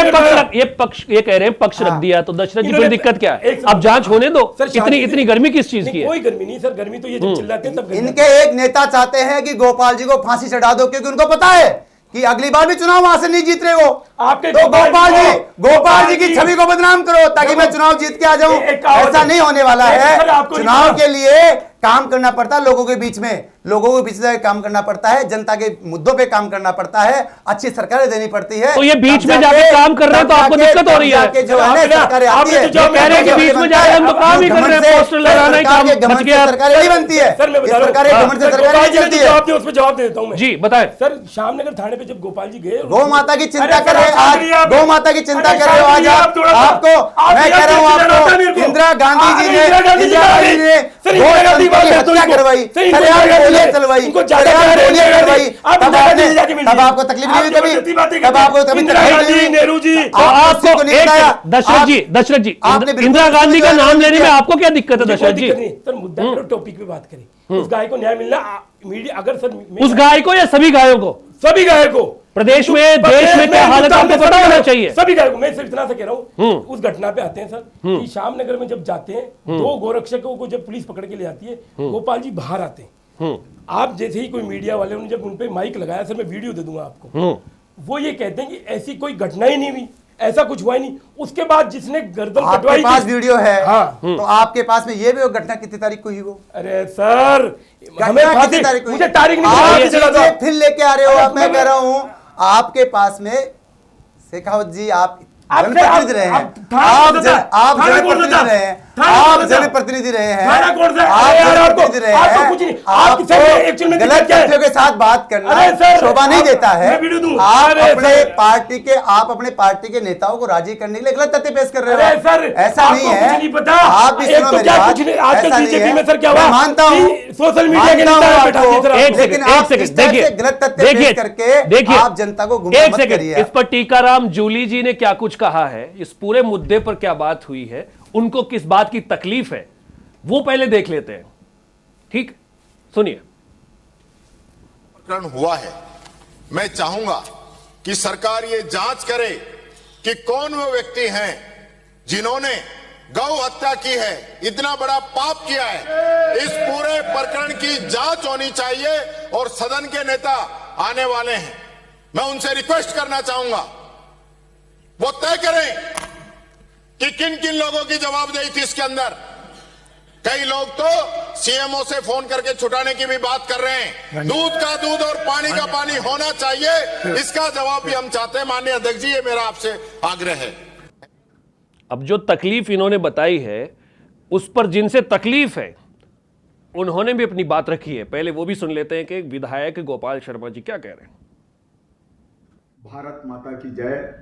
हैं पक्ष रख दिया, तो दशरथ जी फिर दिक्कत क्या है? अब जांच होने दो। इतनी गर्मी किस चीज की है? कोई गर्मी नहीं सर, गर्मी तो ये जब चिल्लाते हैं तब। इनके एक नेता चाहते हैं कि गोपाल जी को फांसी चढ़ा दो, क्योंकि उनको पता है कि अगली बार भी चुनाव वहां से नहीं जीत रहे वो। आपके तो गोपाल जी की छवि को बदनाम करो ताकि मैं चुनाव जीत के आ जाऊं। ऐसा नहीं होने वाला है। चुनाव के लिए काम करना पड़ता है, लोगों के बीच में, लोगों के बीच में काम करना पड़ता है, जनता के मुद्दों पे काम करना पड़ता है, अच्छी सरकारें देनी पड़ती है। तो ये बीच में जाके काम कर रहे हैं तो आपको दिक्कत हो रही है। जो है ना सरकारें आती है, जो कह रहे हैं कि बीच में जा रहे हैं हम तो काम ही कर रहे हैं, पोस्टर लगाना ही काम बच गया। सरकारें नहीं बनती है सर, मैं बता रहा हूं, सरकारें घमंड से सरकारें नहीं चलती है। जवाब दे, उसमें जवाब दे देता हूं मैं। जी बताएं सर, श्यामनगर थाने पे जब गोपाल जी गए, गौ माता की चिंता अरे कर रहे सर, हैं शांति आज, गौ माता की चिंता अरे कर रहे हो आज शांति आप। आप थोड़ा सा- आपको आप मैं यार कह रहा हूँ, चिंता आपको मेरे को। इंदिरा गांधी जी ने इंदिरा गांधी जी ने सर, इंदिरा गांधी बात करता हूं हत्या इनको। करवाई, सर, इनको सरेआम इंदिरा गोलियां गांधी चलवाई, इनको ज्यादा सरेआम प्यार है गोलियां इंदिरा चलवाई, गांधी। आप तब इंदिरा आपने- गांधी जाके मिलिए। तब आपको तकलीफ नहीं हुई आप कभी? जबरदस्ती बातें तब करते हैं। आपको कभी इंदिरा तकलीफ गांधी, नहीं हुई? नेहरू जी, आपको आपको नहीं बताया। दशरथ जी आपने बिल्कुल इंदिरा गांधी का नहीं नाम बताया। लेने में आपको क्या दिक्कत है मुझे कोई दशरथ जी? दिक्कत नहीं। सर, मुद्दा करो, टॉपिक पे बात करें। उस गाय को न्याय मिलना मीडिया, अगर सर उस गाय को या सभी गायों को? सभी गाय को प्रदेश में, देश में क्या हालत है आपको पता होना चाहिए। सभी गाय को। मैं सिर्फ इतना सा कह रहा हूँ, उस घटना पे आते हैं सर कि श्यामनगर में जब जाते हैं, दो गोरक्षकों को जब पुलिस पकड़ के ले जाती है, गोपाल जी बाहर आते हैं। आप जैसे ही कोई मीडिया वाले ने जब उन पे माइक लगाया, सर मैं वीडियो दे दूंगा आपको, वो ये कहते हैं कि ऐसी कोई घटना ही नहीं हुई, ऐसा कुछ हुआ ही नहीं। उसके बाद जिसने गर्दन आपके कटवाई पास थी, वीडियो है, हाँ। तो आपके पास में ये भी वो घटना कितनी तारीख को हुई वो? अरे सर, हमें घटना फांसी, कितनी तारीख को हुई? मुझे तारीख नहीं आप पता, चला था। चीजें फिर लेके आ रहे हो। अरे आप मैं मैं- कह रहा हूँ आपके पास में शेखावत जी, आप आप जनप्रतिनिधि रहे हैं, आप थाना आप कौन सा था? आप थाना कौन सा जनप्रतिनिधि था? रहे हैं, थाना आप कौन सा था? जनप्रतिनिधि रहे हैं, थाना कौन सा? आप अरे यार, आपको- जनप्रतिनिधि रहे आपको हैं, कुछ नहीं, आपकी आपको सर actual में गलत दिक्कत क्या है? तथ्यों के साथ बात करना अरे सर, शोभा नहीं आप- देता है। मैं वीडियो दूं। आप अरे अपने सर। पार्टी के नेताओं को राजी करने के लिए गलत तथ्य पेश कर रहे हो। अरे सर, ऐसा आपको नहीं है, कुछ नहीं पता। आप भी एक सुनो तो मेरी क्या बात, कुछ नहीं, आजकल ऐसा नहीं बीजेपी है। में सर क्या मैं हुआ मानता हूँ, कि सोशल मीडिया के मानता नेता हूँ बैठा आपको, दिए सर। एक लेकिन सेकंड, आप एक सेकंड, इस टाइप से देखिए, गलत तथ्य देखिए, पेश करके देखिए, आप जनता को गुमराह एक मत सेकंड, करिए। इस पर टीकाराम जूली जी ने क्या कुछ कहा है, इस पूरे मुद्दे पर क्या बात हुई है, उनको किस बात की तकलीफ है, वो पहले देख लेते हैं। ठीक, सुनिए। प्रकरण हुआ है, मैं चाहूंगा कि सरकार ये जांच करे कि कौन वो व्यक्ति हैं जिन्होंने गौ हत्या की है, इतना बड़ा पाप किया है। इस पूरे प्रकरण की जांच होनी चाहिए और सदन के नेता आने वाले हैं, मैं उनसे रिक्वेस्ट करना चाहूंगा वो तय करें कि किन किन लोगों की जवाबदेही थी इसके अंदर। कई लोग तो सीएमओ से फोन करके छुटाने की भी बात कर रहे हैं। दूध का दूध और पानी का पानी होना चाहिए, इसका जवाब भी हम चाहते हैं। माननीय अध्यक्ष जी, ये मेरा आपसे आग्रह है। अब जो तकलीफ इन्होंने बताई है, उस पर जिनसे तकलीफ है उन्होंने भी अपनी बात रखी है। पहले वो भी सुन लेते हैं कि विधायक गोपाल शर्मा जी क्या कह रहे हैं। भारत माता की जय,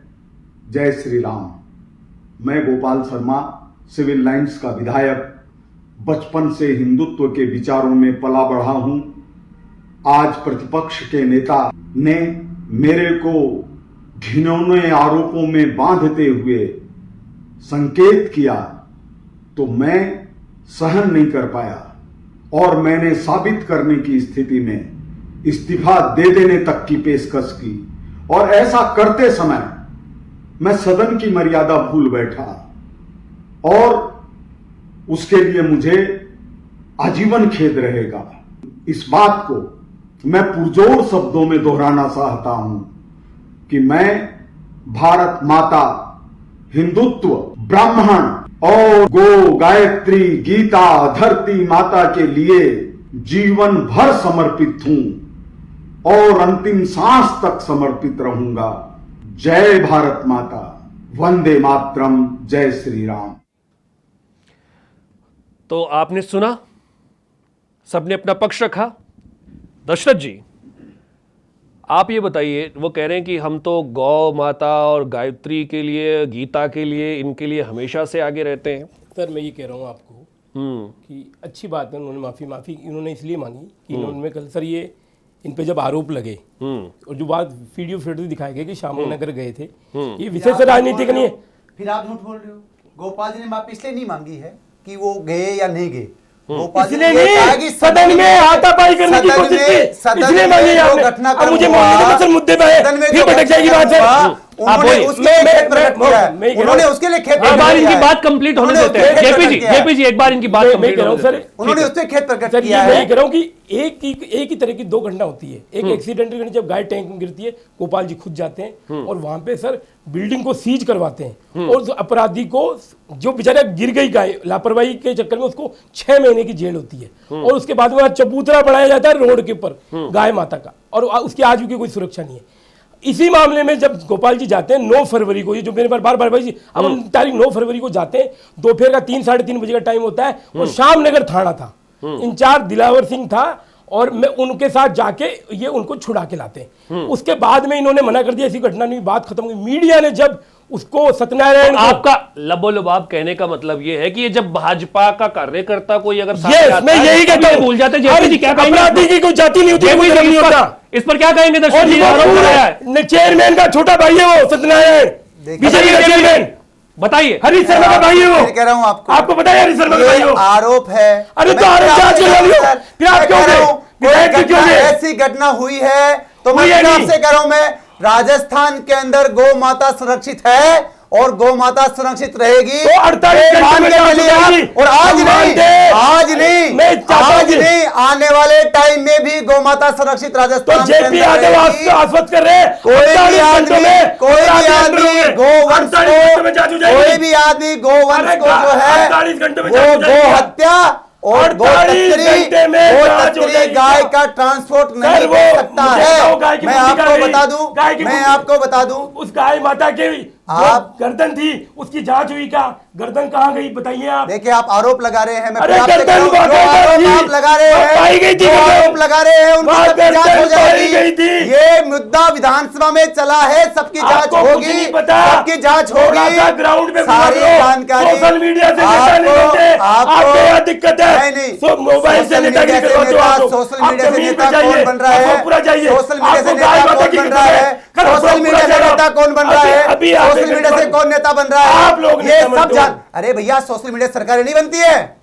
जय श्री राम। मैं गोपाल शर्मा, सिविल लाइंस का विधायक, बचपन से हिंदुत्व के विचारों में पला बढ़ा हूं। आज प्रतिपक्ष के नेता ने मेरे को घिनौने आरोपों में बांधते हुए संकेत किया तो मैं सहन नहीं कर पाया और मैंने साबित करने की स्थिति में इस्तीफा दे देने तक की पेशकश की। और ऐसा करते समय मैं सदन की मर्यादा भूल बैठा और उसके लिए मुझे आजीवन खेद रहेगा। इस बात को मैं पुरजोर शब्दों में दोहराना चाहता हूं कि मैं भारत माता, हिंदुत्व, ब्राह्मण और गो, गायत्री, गीता, धरती माता के लिए जीवन भर समर्पित हूं और अंतिम सांस तक समर्पित रहूंगा। जय भारत माता, वंदे मातरम, जय श्री राम। तो आपने सुना, सबने अपना पक्ष रखा। दशरथ जी, आप ये बताइए, वो कह रहे हैं कि हम तो गौ माता और गायत्री के लिए, गीता के लिए, इनके लिए हमेशा से आगे रहते हैं। सर, मैं ये कह रहा हूँ आपको कि अच्छी बात है, उन्होंने माफ़ी इन्होंने इसलिए मांगी कि इन्होंने कल सर ये इन पे जब आरोप लगे और जो बात वीडियो फुटेज दिखाए गए कि श्यामनगर गए थे, ये विशेष राजनीतिक नहीं है। फिर आप झूठ बोल रहे हो। गोपाल जी ने माफी इसलिए नहीं मांगी है कि वो गए या नहीं गए। गोपाल जी ने इसलिए ये कहा नहीं, कि सदन में हाथापाई करने की कोशिश की, इसलिए मांगी आपने। अब मुझे मानने दो, सर मुद्दे पे है, फिर भटक जाएगी बात सर। उन्होंने बोलिए। उसके लिए खेत प्रकट किया है, उन्होंने उसके लिए खेत एक बार प्रकट इनकी किया है। बात कंप्लीट होने उन्होंने देते उसके हैं। लिए खेत जेपी जी, प्रकट किया है। जेपी जी, एक बार इनकी बात मैं कंप्लीट कह रहा होने हूं, देते हैं। उन्होंने उससे खेत प्रकट सर किया ये है। मैं कह रहा हूं कि एक ही तरह की दो घटना होती है। एक एक्सीडेंटल घटना जब गाय टैंक में गिरती है, गोपाल जी खुद जाते हैं और वहां पे सर बिल्डिंग को सीज करवाते हैं और उस अपराधी को, जो बेचारा गिर गई गाय लापरवाही के चक्कर में, उसको 6 महीने की जेल होती है और उसके बाद में चबूतरा बनाया जाता है रोड के ऊपर गाय माता का, और उसकी आज की कोई सुरक्षा नहीं है। इसी मामले में जब गोपाल जी जाते हैं 9 फरवरी को, ये जो मेरे बार बार भाई जी, अब हम तारीख 9 फरवरी को जाते हैं, दोपहर का 3 साढ़े 3 बजे का टाइम होता है और श्यामनगर थाना था, इंचार्ज दिलावर सिंह था और मैं उनके साथ जाके ये उनको छुड़ा के लाते हैं। उसके बाद में इन्होंने मना कर दिया, ऐसी घटना नहीं, बात खत्म हुई। मीडिया ने जब उसको सत्यनारायण को- आपका लबोलबाब कहने का मतलब ये है कि ये जब भाजपा का कार्यकर्ता कोई अगर सामने Yes, आता मैं है, यही तो कहता ये हूं। भूल जाते हैं। जेपी जी क्या कहेंगे? अपराधी की कोई जाति नहीं होती, जेपी कोई जी, धर्म नहीं होता। इस पर क्या कहेंगे? और दर्शक जी वो आरोप लगाया है। पूरे चेयरमैन का छोटा भाई है वो सत्यनारायण, बीजेपी का चेयरमैन बताइए। हरीश शर्मा का भाई है वो। मैं कह रहा हूं आपको पता है हरीश शर्मा का भाई है ये वो? आरोप है। अरे तो मैं आरोप आपसे जांच करवा कह लियो। रहा हूं, फिर आप मैं क्यों कह रहा गए? हूं, विधायक कोई भी क्यों घटना गए? ऐसी घटना हुई है तो मैं हुई है फिर नहीं। आपसे कह रहा हूं, मैं राजस्थान के अंदर गौ माता सुरक्षित है और गौ माता सुरक्षित रहेगी। तो 48 ये घंटे मान में के जांच चलिए हो आप। जाएगी। और आज हम नहीं, मानते हैं। आज नहीं, मैं चाहता हूं आज कि- नहीं, आने वाले टाइम में भी गौ माता सुरक्षित तो राजस्थान के जेपी अंदर यादव रहेगी। आश्वस्त कर रहे हैं कोई भी 48 घंटों आदमी, में कोई भी अपराधी अंदर आदमी होंगे। गोवंश 48 घंटों में जांच हो को, जाएगी। कोई भी आदमी गोवंश अरे को जो है 48 घंटों में वो जांच हो गो जाएगी। हत्या और गो 48 तस्करी, घंटे में गो जांच हो तस्करी जाएगी। गाय का ट्रांसपोर्ट नहीं सर, वो कर सकता मुझे है। बताओ, गाय की मैं मुंडी कहाँ आपको गई? बता दूं, गाय की मैं मुंडी- आपको बता दूं, उस गाय माता के जो आप- गर्दन थी उसकी जांच हुई क्या? गर्दन कहाँ गई बताइए आप। देखिए आप आरोप लगा रहे हैं। मैं अरे फिर आपसे कह रहा हूं, गर्दन जो आरोप थी, आप लगा रहे वो पाई गई हैं, थी जो गर्दन। आरोप लगा रहे हैं उनकी वहाँ सबकी जांच हो गर्दन पाई गई जाएगी। थी। ये मुद्दा विधानसभा में चला है, सबकी जांच आपको कुछ होगी, नहीं पता। सबकी जांच थोड़ा होगी। सा ग्राउंड पे सारी घुमा लो। जानकारी सोशल मीडिया से नेता नहीं बनते। आपको यहाँ दिक्कत है। नहीं, सो मोबाइल से सोशल नेतागिरी मीडिया से करवाते हो नेता, आप लोग। सोशल आप मीडिया से जमीन पे नेता जाइए, कौन बन रहा है? आप पूरा जाइए। सोशल मीडिया से आपको नेता गाय माता कौन की बन कसम रहा है? करो, सोशल मीडिया से पूरा नेता कौन बन रहा है? अभी आप सोशल मीडिया से कौन नेता बन रहा है? आप लोग ये नेता सब बनते हो। जान, अरे भैया सोशल मीडिया सरकारें नहीं बनती है।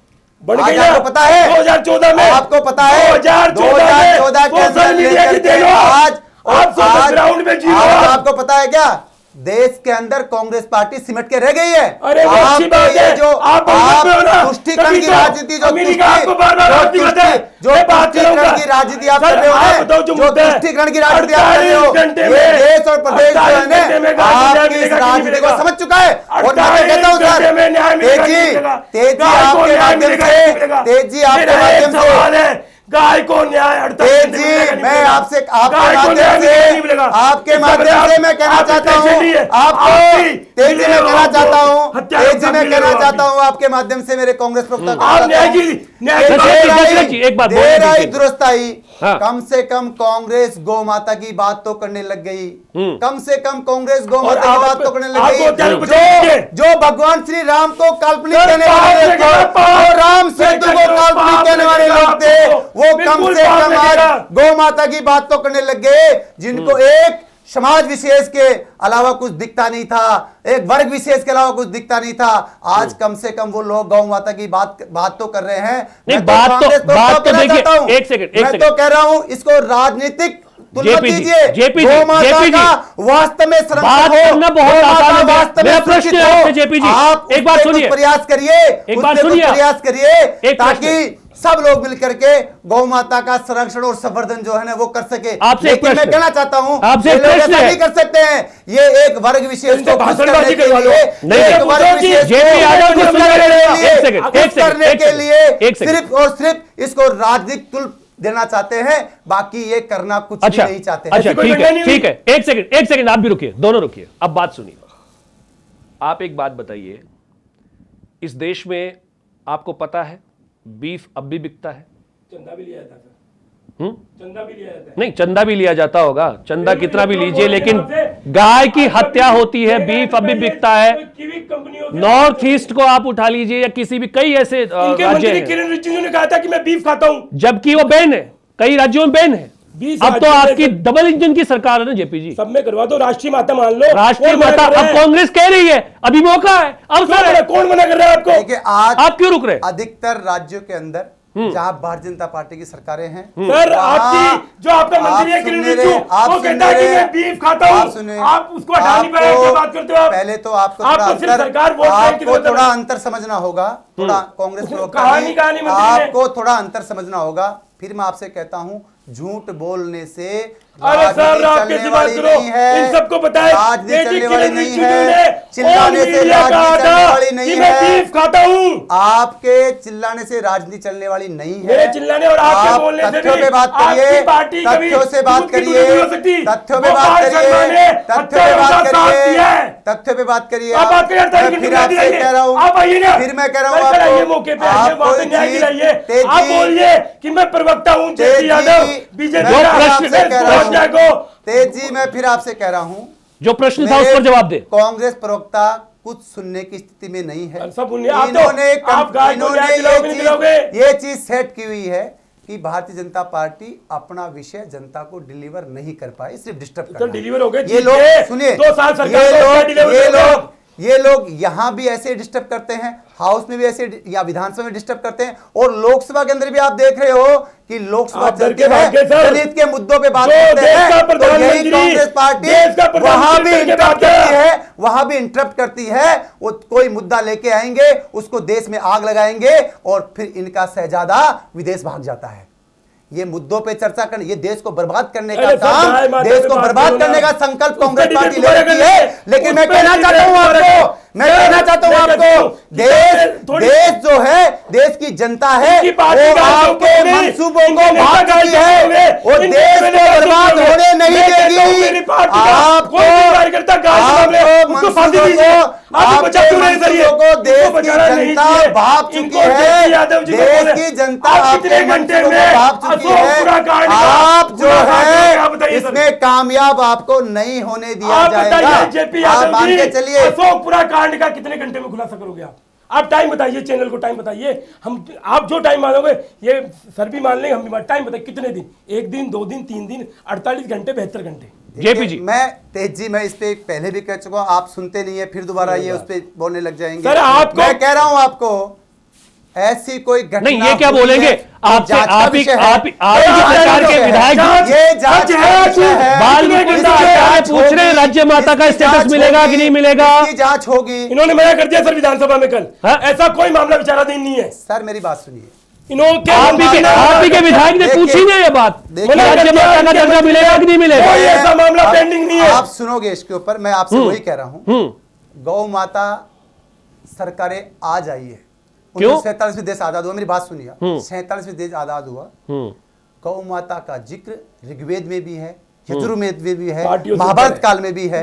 बन आज गई ना? आपको पता है 2014 में आपको पता है 2014 के अंदर सोशल मीडिया की लेकर के देन हो। आज आप सोशल ग्राउंड में जीरो आज हो। आपको पता है क्या, देश के अंदर कांग्रेस पार्टी सिमट के रह गई है। अरे वो अच्छी आप बात ये है। जो आप बहुमत में हो ना? तुष्टिकरण तभी की तो राजनीति, जो अमेरिका आपको बार-बार आपकी बात है। जो मैं बात तुष्टिकरण करूंगा। की राजनीति आप सर, कर रहे हो आप ना, बताओ जो जो मुद्दा है। तुष्टिकरण की राजनीति आप कर रहे हो, 48 घंटे ये में- देश और प्रदेश जो 48 है घंटे में ना, गाय को न्याय आपकी इस मिलेगा कि नहीं राजनीति को मिलेगा? समझ चुका है। और मैं तो 48 कहता हूं घंटे में न्याय सर, मिलेगा कि तेजी नहीं मिलेगा? तेजी गाय को आपके न्याय माध्यम मिलेगा कि नहीं से, मिलेगा? तेजी आपके मेरा एक माध्यम सवाल से, है, गाय को न्याय 48 घंटे में मिलेगा कि नहीं मैं मिलेगा? आपसे आपके गाय को न्याय माध्यम मिलेगा कि नहीं से मिलेगा? आपके इसका माध्यम मतलब से मैं कहना आप चाहता टेंशन हूं, नहीं है। आपको आपकी तेजी में कहना चाहता हूं, हत्या तेजी में मिलेगा कहना आपकी। चाहता हूं आपके माध्यम से मेरे कांग्रेस प्रवक्ता को आप कहना न्याय चाहता की हूं, न्याय की देर बात आई, कीजिए, एक बात देर बोलिए, आई, दीजिए। दुरुस्त आई। हाँ। कम से कम कांग्रेस गौ माता की बात तो करने लग गई। कम से कम कांग्रेस गौ और माता की आप- बात तो करने लग आपको गई। क्या बताइए? जो भगवान श्री राम को काल्पनिक सर, कहने पाप वाले लगेगा, थे, पाप। वो राम सेतु को पाप काल्पनिक कहने वाले लगेगा लोग थे, आपको। वो कम बिल्कुल से पाप कम आज लगेगा। गौ माता की बात तो करने लग गए, जिनको एक समाज विशेष के अलावा कुछ दिखता नहीं था, एक वर्ग विशेष के अलावा कुछ दिखता नहीं था। आज कम से कम वो लोग गौ माता की बात तो कर रहे हैं। नहीं, मैं बात तो- कांग्रेस को बात तो कहना देखिए, चाहता हूं, एक सेकंड, मैं तो कह रहा हूं इसको राजनीतिक तुलना जेपी जी, कीजिए। जेपी जी, गौ माता जेपी जी, का वास्तव में संरक्षण बात हो, करना बहुत गौ माता आसान है। वास्तव में मेरा प्रश्न सुरक्षित है हो। आपसे, जेपी जी, आप एक बात उस पे कुछ सुनिए। प्रयास करिए, एक उस बात पे कुछ सुनिए आप। प्रयास करिए एक ताकि सब लोग मिलकर के गौ माता का संरक्षण और संवर्धन जो है ना वो कर सके। आपसे एक लेकिन मैं प्रश्न कहना चाहता हूं आपसे ये एक लोग प्रश्न ऐसा है। नहीं कर सकते हैं। ये एक वर्ग विशेष इनसे को खुश भाषणबाजी करने के करवा लो। लिए, नहीं, एक नहीं, वर्ग नहीं, विशेष जेपी को यादव को खुश सुनिए, करने के लिए, एक सेकंड, खुश एक सेकंड, करने एक के सेकंड, लिए एक सेकंड। सिर्फ और सिर्फ इसको राजनीतिक तुल देना चाहते हैं, बाकी ये करना कुछ अच्छा, भी नहीं चाहते। अच्छा, कोई ठीक घटना है, नहीं ठीक है, एक सेकंड आप भी रुकिए, दोनों रुकिए। अब बात सुनिए, आप एक बात बताइए, इस देश में आपको पता है बीफ अब भी बिकता है? चंदा भी लिया जाता है। चंदा भी लिया जाता है। नहीं, चंदा भी लिया जाता होगा, चंदा कितना भी लीजिए, बोल लेकिन रहे हैं गाय की हत्या होती है, बीफ अब भी बिकता है। किवी कंपनियों से- नॉर्थ ईस्ट को आप उठा लीजिए या किसी भी कई ऐसे इनके राज्य मंत्री हैं किरण रिजिजू ने कहा था कि मैं बीफ खाता हूं। जबकि वो बैन है, कई राज्यों में बैन है। 20 अब तो राज्यों में आपकी से- डबल इंजन की सरकार है ना जेपी जी। सब में करवा दो, राष्ट्रीय माता मान लो। राष्ट्रीय कौन मना माता कर रहा अब है? कांग्रेस कह रही है, अभी मौका है, अवसर है। कौन मना कर रहा है आपको? देखिए आज आप क्यों रुक रहे? अधिकतर राज्यों के अंदर जहां भारतीय जनता पार्टी की सरकारें हैं। सर आपकी जो आपका मंत्री है किरण रिजिजू, वो कहता है कि मैं बीफ खाता हूं, आप उसको हटा नहीं पाए, क्या बात करते हो आप? पहले तो आपको थोड़ा अंतर समझना होगा, थोड़ा कांग्रेस आपको थोड़ा अंतर समझना होगा। फिर मैं आपसे कहता हूं, झूठ बोलने से अरे सर आप कैसी बात करो, इन सबको बताएं चलने वाली नहीं है, चिल्लाने से राजनीति चलने वाली नहीं है। बीफ खाता हूं, आपके चिल्लाने से राजनीति चलने वाली नहीं है। मेरे चिल्लाने और आपके बोलने से तथ्यों पे बात करिए, तथ्यों से बात करिए, तथ्यों पे बात करिए, तथ्यों पे बात करिए, तथ्यों पे बात करिए। फिर आपसे कह रहा हूँ, फिर मैं कह रहा हूँ मौके पे आप बोलिए कि मैं प्रवक्ता हूँ बीजेपी। तेज जी, मैं फिर आपसे कह रहा हूं, जो प्रश्न था उस पर जवाब दे। कांग्रेस प्रवक्ता कुछ सुनने की स्थिति में नहीं है। इन्होंने ये चीज सेट की हुई है कि भारतीय जनता पार्टी अपना विषय जनता को डिलीवर नहीं कर पाई, सिर्फ डिस्टर्ब कर डिलीवर हो गए। ये लोग सुनिए, 2 साल सरकार ये लोग यहां भी ऐसे डिस्टर्ब करते हैं, हाउस में भी ऐसे या विधानसभा में डिस्टर्ब करते हैं, और लोकसभा के अंदर भी आप देख रहे हो कि लोकसभा चलती है, दलित के मुद्दों पे बात करते हैं, तो यही कांग्रेस पार्टी वहां भी इंटरप्ट करती है। वो कोई मुद्दा लेके आएंगे, उसको देश में आग लगाएंगे, और फिर इनका शहजादा विदेश भाग जाता है। ये मुद्दों पे चर्चा करने, ये देश को बर्बाद करने का काम, देश को बर्बाद करने का संकल्प कांग्रेस पार्टी ले रही है। लेकिन मैं कहना चाहता हूं आपको, देश जो है, देश की जनता है, वो आपके मंसूबों को भाग चुकी है, वो देश को बर्बाद होने नहीं देगी। आपको देश की जनता भाग चुकी है, देश की जनता आपके मंसूबों को भाग चुकी है। आप जो है इसमें कामयाब आपको नहीं होने दिया जाएगा। आप मान के चलिए। अशोकपुरा कांड का कितने घंटे में खुलासा करोगे आप टाइम बताइए, चैनल को टाइम बताइए। हम आप जो टाइम मानोगे, ये सर भी मान लेंगे, हम भी टाइम बताइए, कितने दिन? 1 दिन, 2 दिन, 3 दिन, 48 घंटे, 72 घंटे? जेपी जी, मैं तेज जी, मैं इस पे पहले भी कह चुका हूं, आप सुनते नहीं है, फिर दोबारा ये उस पे बोलने लग जाएंगे। सर आपको मैं कह रहा हूं आपको, ऐसी कोई घटना नहीं, ये क्या बोलेंगे आपसे? आप ही सरकार के विधायक पूछ रहे हैं राज्य माता का स्टेटस मिलेगा कि नहीं मिलेगा? जांच होगी। इन्होंने मना कर दिया सर विधानसभा में कल, ऐसा कोई मामला विचाराधीन नहीं है। सर मेरी बात सुनिए, आप ही के विधायक ने पूछी ना ये बात, राज्य माता का दर्जा मिलेगा कि नहीं मिलेगा? कोई ऐसा मामला पेंडिंग नहीं है। आप सुनोगे इसके ऊपर, मैं आपसे वही कह रहा हूं, गौ माता सरकारें आज आई है। 47वें देश आजाद हुआ, मेरी बात सुनिए, 47वें देश आजाद हुआ, गौ माता का जिक्र ऋग्वेद में भी है, यजुर्वेद में भी है, महाभारत काल में भी है,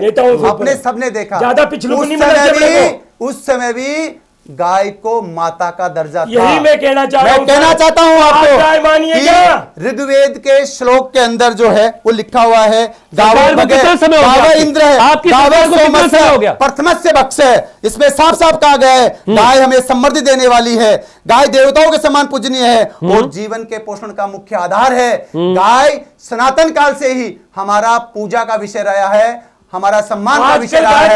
अपने सबने देखा। ज्यादा पिछले उस समय भी गाय को माता का दर्जा था। यही मैं कहना चाहता हूं आपको, ऋग्वेद के श्लोक के अंदर जो है वो लिखा हुआ है, प्रथमस्य भक्ष है। इसमें साफ साफ कहा गया है गाय हमें समृद्धि देने वाली है, गाय देवताओं के समान पूजनीय है और जीवन के पोषण का मुख्य आधार है। गाय सनातन काल से ही हमारा पूजा का विषय रहा है, हमारा सम्मान का विषय रहा है।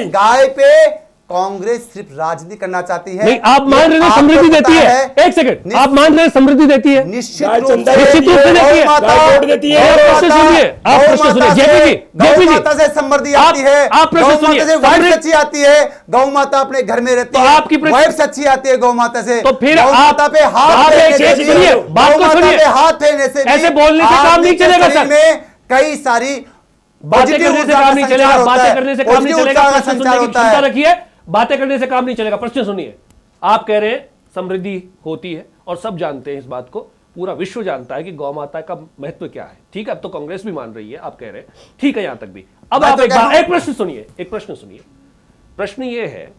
गाय पे कांग्रेस सिर्फ राजनीति करना चाहती है। नहीं, आप मान रहे हैं समृद्धि देती है? एक सेकंड, आप मान रहे हैं समृद्धि देती है? निश्चित रूप से देती है। आप प्रश्न सुनिए जेपी जी, गौ माता से समृद्धि आती है, गौ माता से वाइफ सच्ची आती है, गौ माता अपने घर में रहती है, आपकी वाइफ सच्ची आती है गौ माता से। तो फिर गौ माता पे हाथ फेरने से ऐसे बोलने से काम नहीं चलेगा सर। कई सारी बातें करने से काम नहीं चलेगा, बातें करने से काम नहीं चलेगा। प्रश्न सुनने की क्षमता रखिए, बातें करने से काम नहीं चलेगा। प्रश्न सुनिए, आप कह रहे हैं समृद्धि होती है और सब जानते हैं इस बात को, पूरा विश्व जानता है कि गौ माता का महत्व क्या है। ठीक है, अब तो कांग्रेस भी मान रही है, आप कह रहे हैं, ठीक है, यहां तक भी। अब आप एक प्रश्न सुनिए, प्रश्न ये है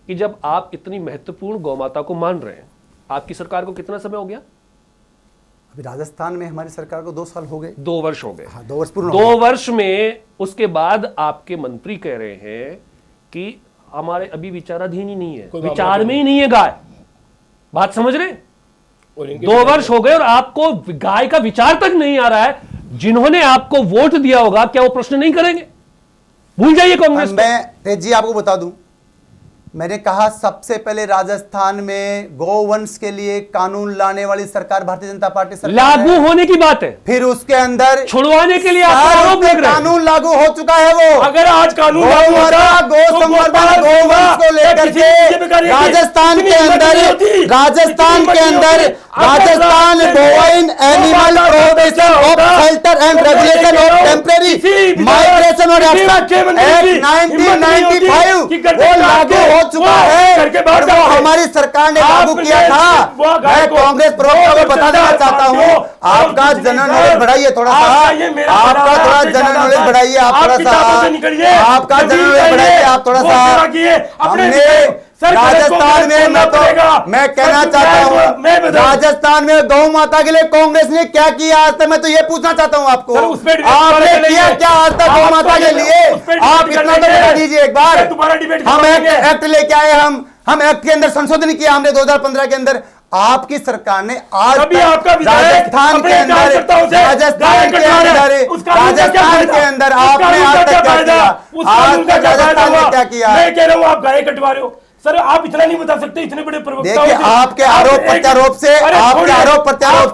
कि जब आप इतनी महत्वपूर्ण गौ माता को मान रहे हैं, आपकी सरकार को कितना समय हो गया? अभी राजस्थान में हमारी सरकार को 2 साल हो गए, 2 वर्ष हो गए। हाँ, 2 वर्ष पूर्ण। 2 वर्ष में उसके बाद आपके मंत्री कह रहे हैं कि हमारे अभी विचाराधीन ही नहीं है, विचार में ही नहीं है गाय। बात समझ रहे? 2 वर्ष हो गए और आपको गाय का विचार तक नहीं आ रहा है। जिन्होंने आपको वोट दिया होगा क्या वो प्रश्न नहीं करेंगे? भूल जाइए कांग्रेस। मैं तेज जी आपको बता दूं, मैंने कहा सबसे पहले राजस्थान में गौवंश के लिए कानून लाने वाली सरकार भारतीय जनता पार्टी सरकार लागू है। होने की बात है, फिर उसके अंदर छुड़वाने के लिए आप आरोप लग रहे हैं। कानून लागू हो चुका है। वो अगर आज कानून लागू गौ होता माता, गौ तो संवर्धन, गोपाल गौवंश को सिंह लेकर किसी के बीजेपी कार्य की राजस्थान इतनी के हिम्मत अंदर नहीं होती, राजस्थान इतनी के हिम्मत अंदर नहीं होती। राजस्थान अगर bovine animal Gopal protection of होता, शेल्टर एंड तो मैं रेगुलेशन कह रहा ऑफ हूं, टेम्परेरी किसी भी माइग्रेशन और किसी एक्ट मुख्यमंत्री की हिम्मत नहीं होती 1995 कि घर वो पे लागू जाके हो चुका वो है घर के और बाहर वो जाके हमारी सरकार ने लागू आपने किया था। वो गाय मैं को कांग्रेस प्रवक्ता को बता देना चाहता हूँ, आपका कुछ नहीं जनरल सर। नॉलेज बढ़ाइए थोड़ा सा, आपका ये मेरा आपका बड़ा थोड़ा आपसे जनरल ज्यादा नॉलेज सर। बढ़ाइए आप आप थोड़ा किताबों से सा, निकलिए, आपका जमीन जनरल नॉलेज बढ़ाइए चाहिए, आप थोड़ा वो सा। सेवा कीजिए, अपने हमने सर, राजस्थान में मैं कहना चाहता मैं हूँ, राजस्थान में गौ माता के लिए कांग्रेस ने क्या किया आज तक, मैं तो ये पूछना चाहता हूँ आपको, सर, उस पे डिबेट आपने करेंगे। किया क्या आज तक गौ आप माता तो के लिए? उस पे आप डिबेट इतना तो करेंगे। बता दीजिए एक बार। सर, दोबारा डिबेट हम करेंगे। एक्ट लेके आए, हम एक्ट के अंदर संशोधन किया हमने 2015 के अंदर। आपकी सरकार ने आज कभी तक आपका विधायक राजस्थान अपने के अंदर कार्यकर्ताओं से राजस्थान के गाय कटवा अंदर रहे हैं। उस कानून का क्या राजस्थान फायदा? के अंदर उस आपने कानून आज का तक क्या क्या फायदा? किया? उस आज कानून का तक क्या फायदा राजस्थान हुआ? ने क्या किया? मैं कह रहा हूँ आप गाय कटवा रहे हो सर, आप इतना नहीं बता सकते, इतने बड़े प्रवक्ता देखिए, आपके आरोप प्रत्यारोप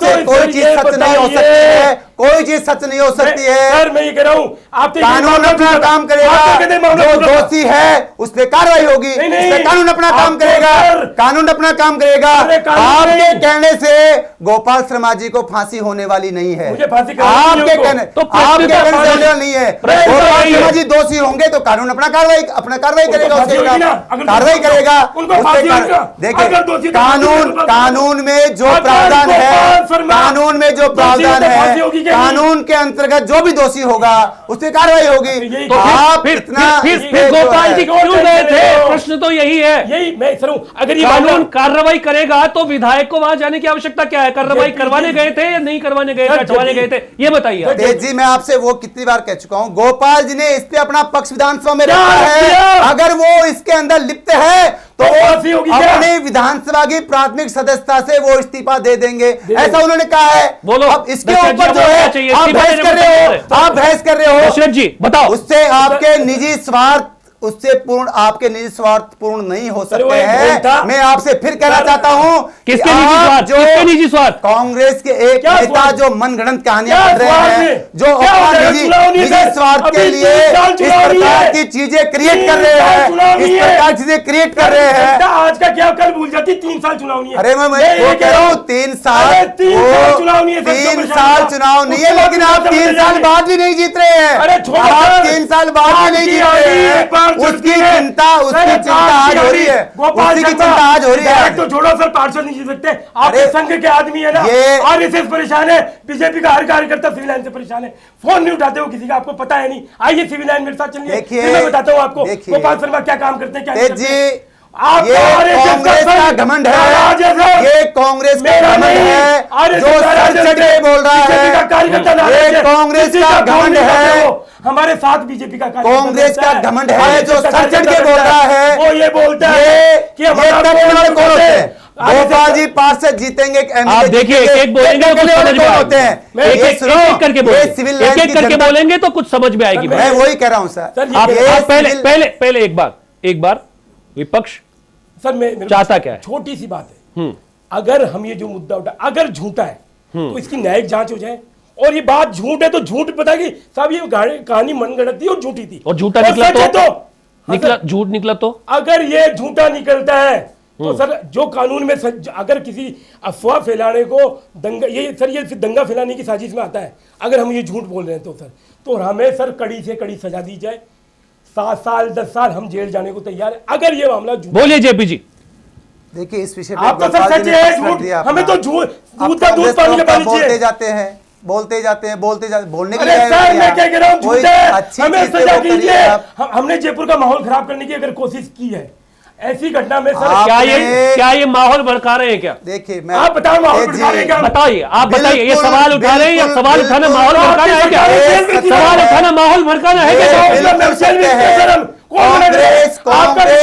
से कोई चीज सच नहीं हो सकती है, कोई चीज सच नहीं हो सकती है। सर मैं ये कह रहा हूँ, आप तो कानून अपना काम करेगा, जो दोषी है उस पे कार्रवाई होगी, नहीं, नहीं। इस पे कानून अपना काम आपको करेगा, सर- कानून अपना काम करेगा। अरे कानून आपके नहीं। कहने से गोपाल शर्मा जी को फांसी होने वाली नहीं है। मुझे फांसी करानी है आपके उनको। कहने तो आपके कहने से होने वाली नहीं है। प्रश्न गोपाल यही है। शर्मा जी दोषी होंगे तो कानून अपना कार्रवाई करेगा, फांसी उसके होगी ना, खिलाफ अगर कार्रवाई दोषी करेगा। उनको उस पे फांसी होगी ना। देखिए, अगर दोषी तो कानून में जो अगर प्रावधान है, गोपाल शर्मा कानून में जो दोषी प्रावधान तो फांसी है, होगी कि नहीं? कानून के अंतर्गत जो भी दोषी होगा उस पे कार्रवाई होगी। यही तो आप फिर इतना फिर गोपाल जी क्यों गए थे? प्रश्न तो यही है। यही मैं सर हूं, अगर ये कानून मामला- कार्रवाई करेगा तो विधायक को वहां जाने की आवश्यकता क्या है? कार्रवाई ये- करवाने गए थे या नहीं करवाने गए थे, सर, हटवाने गए थे, ये बताइए आप। तेज जी, मैं आपसे वो कितनी बार कह चुका हूं, गोपाल जी ने इस पे अपना पक्ष विधानसभा में क्या रखा है। किया? अगर वो इसके अंदर लिप्त है तो तो फांसी होगी क्या? अपने विधानसभा की प्राथमिक सदस्यता से वो इस्तीफा दे देंगे, ऐसा उन्होंने कहा है। बोलो, अब इसके दशरथ जी, ऊपर जो अब क्या है चाहिए? आप इस्तीफा बहस देने कर को रहे तैयार हो, है। आप बहस कर रहे हो, दशरथ जी बताओ। उससे आपके निजी स्वार्थ पूर्ण नहीं हो वो सकते एक हैं। बोल था। मैं आपसे फिर कहना सर, चाहता हूं किसके निजी स्वार्थ? किसके निजी स्वार्थ? कांग्रेस के एक क्या नेता स्वार्थ? जो मनगढ़ंत कहानियां क्या कर रहे स्वार्थ हैं, है? जो क्या हो अपना जाएगा? चुनाव नहीं निजी है। स्वार्थ के अभी लिए 3 साल इस चुनाव नहीं प्रकार है। की चीजें क्रिएट 3 कर रहे साल चुनाव हैं, नहीं इस है। प्रकार की चीजें क्रिएट कर रहे हैं। जनता आज का क्या कल भूल जाती, 3 साल चुनाव नहीं है। अरे मैं ये वो कह रहा हूँ 3 साल, अरे 3 साल वो चुनाव नहीं है, सर, 3 जो साल प्रशासन चुनाव नहीं है, उसके लेकिन बाद आप 3 साल बाद भी नहीं जीत रहे हैं। अरे छोड़ो आप सर। 3 साल बाद भी नहीं आपकी जीत रहे आदमी हैं। एक बार उसकी चुनती है। चिंता सर, आज हो रही है, गोपाल उसी की शर्मा, चिंता आज हो रही है। विधायक तो छोड़ो सर, पार्षद नहीं जीत सकते। आप अरे, एक संघ के आदमी है ना, ये- आरएसएस परेशान है, बीजेपी का हर कार्यकर्ता सिविल लाइन से परेशान है, फोन नहीं उठाते हो किसी का, आपको पता है नहीं। आइए सिविल लाइन मेरे साथ चलिए, देखिए, फिर मैं बताता हूँ आपको देखिए। गोपाल शर्मा क्या काम करते हैं, क्या नहीं तेज करते हैं। जी, आप ये कांग्रेस का घमंड है, ये कांग्रेस का घमंड है, जो सर चढ़ के बोल रहा है, ये कांग्रेस का घमंड है, हमारे साथ बीजेपी का कांग्रेस का घमंड है, जो सर चढ़ के बोल रहा है। वो ये बोलता है ये कि हमारा करने वाले कौन होते हैं? आगे से- गोपाल जी पार्षद जीतेंगे, आप देखिए, एक बोलेंगे तो कुछ समझ में कौन आएगी। होते हैं? एक ये एक सुनो, करके ये बोलेंगे, सिविल एक लाइन एक की करके जनता- बोलेंगे तो कुछ समझ में आएगी। मैं वही कह रहा हूं सर। सर, आप ये पहले सिविल- पहले पहले एक बार विपक्ष सर मैं चाहता क्या है? छोटी सी बात है, अगर हम ये जो मुद्दा उठा, अगर झूठा है तो इसकी न्यायिक जांच हो जाए, और ये बात झूठ है तो झूठ बताएगी साहब, ये कहानी मनगढ़ंत थी और झूठी थी, और झूठा निकला सच है तो हाँ निकला, सर, झूठ निकला तो अगर ये झूठा निकलता है तो सर जो कानून में अगर किसी अफवाह फैलाने को दंगा, ये सर ये दंगा फैलाने की साजिश में आता है, अगर हम ये झूठ बोल रहे हैं तो सर, तो हमें सर कड़ी से कड़ी सजा दी जाए, 7 साल 10 साल हम जेल जाने को तैयार है, अगर ये मामला झूठ। बोलिए जेपी जी। देखिए, इस विषय पे आप तो सर गोपाल जी सच ने है, पक्ष रख झूठ दिया अपना। हमें तो झूठ, आप दूध का दूध कांग्रेस पानी का प्रवक्ता पानी बोलते चाहिए। जाते हैं, बोलते जाते हैं, बोलने के अरे लिए सर मैं क्या कह रहा हूँ, कोई झूठ है, अच्छी हमें चीज़ पे सजा वो करिए कीजिए। आप। हमने जयपुर का माहौल खराब करने की अगर कोशिश की है, ऐसी घटना में सर आप- क्या ये माहौल भड़का रहे हैं क्या? देखिए, मैं आप बताओ माहौल तेज जी, भड़का रहे हैं क्या? बताइए, आप बताइए, ये बिल्कुल, सवाल उठा रहे हैं या बिल्कुल, सवाल उठाना बिल्कुल, माहौल भड़काना है क्या? बिल्कुल, सवाल उठाना माहौल भड़काना है क्या? ये बिल्कुल सत्य है। कांग्रेस कांग्रेस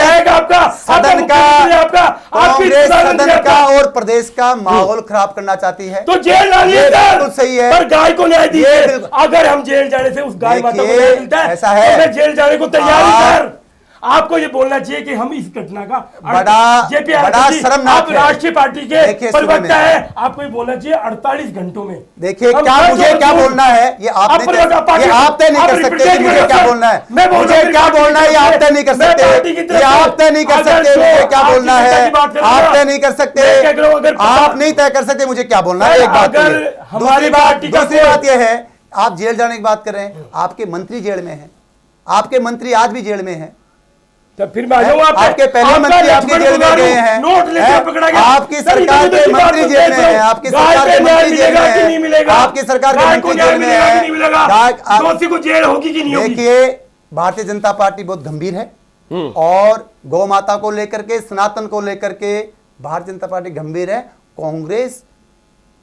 सदन का और प्रदेश का माहौल खराब करना चाहती है। तो जेल डालिए ये सर, बिल्कुल सही है। पर गाय को न्याय ये दीजिए। बिल्कुल- अगर हम जेल जाने से उस गाय माता को देखिए, न्याय मिलता है ऐसा है। तो मैं जेल जाने को तैयार हूं आप- सर। आपको ये बोलना चाहिए कि हम इस घटना का बड़ा शर्मनाक आप है। राष्ट्रीय पार्टी देखिए, के सुबह प्रवक्ता में- है, आपको ये बोलना चाहिए 48 घंटों में। देखिए हम क्या सच मुझे और क्या झूठ- बोलना है ये आप आप नहीं प्रवक्ता कर- पार्टी- ये आप तय नहीं आप कर सकते कि रिप्रेजेंट मुझे कर क्या सकते। बोलना है। मैं बोल मुझे रहा हूं, क्या मेरी बोलना है ये आप तय नहीं कर मैं सकते। पार्टी की तरफ ये से- आप तय नहीं कर अगर सकते जो मुझे क्या आपकी बोलना जनता है। की बात करूंगा, आप तय नहीं कर सकते। मैं क्या करूं, अगर आप नहीं तय कर सकते मुझे क्या बोलना है। सर, एक बात अगर ये। हमारी पार्टी का दूसरी कोई- बात यह है, आप जेल जाने की बात कर रहे हैं, आपके मंत्री जेल में हैं, आपके मंत्री आज भी जेल में हैं। तो फिर मैं आ जाऊंगा आपके पहले मंत्री आपके जेल में गए हैं, नोट लेते पकड़ा गया। आपकी सरकार के मंत्री जेल में हैं, आपकी सरकार के मंत्री जेल में हैं, आपकी सरकार के मंत्री जेल में हैं। दोषी को जेल होगी कि नहीं होगी? देखिए भारतीय जनता पार्टी बहुत गंभीर है और गौ माता को लेकर के, सनातन को लेकर के भारतीय जनता पार्टी गंभीर है। कांग्रेस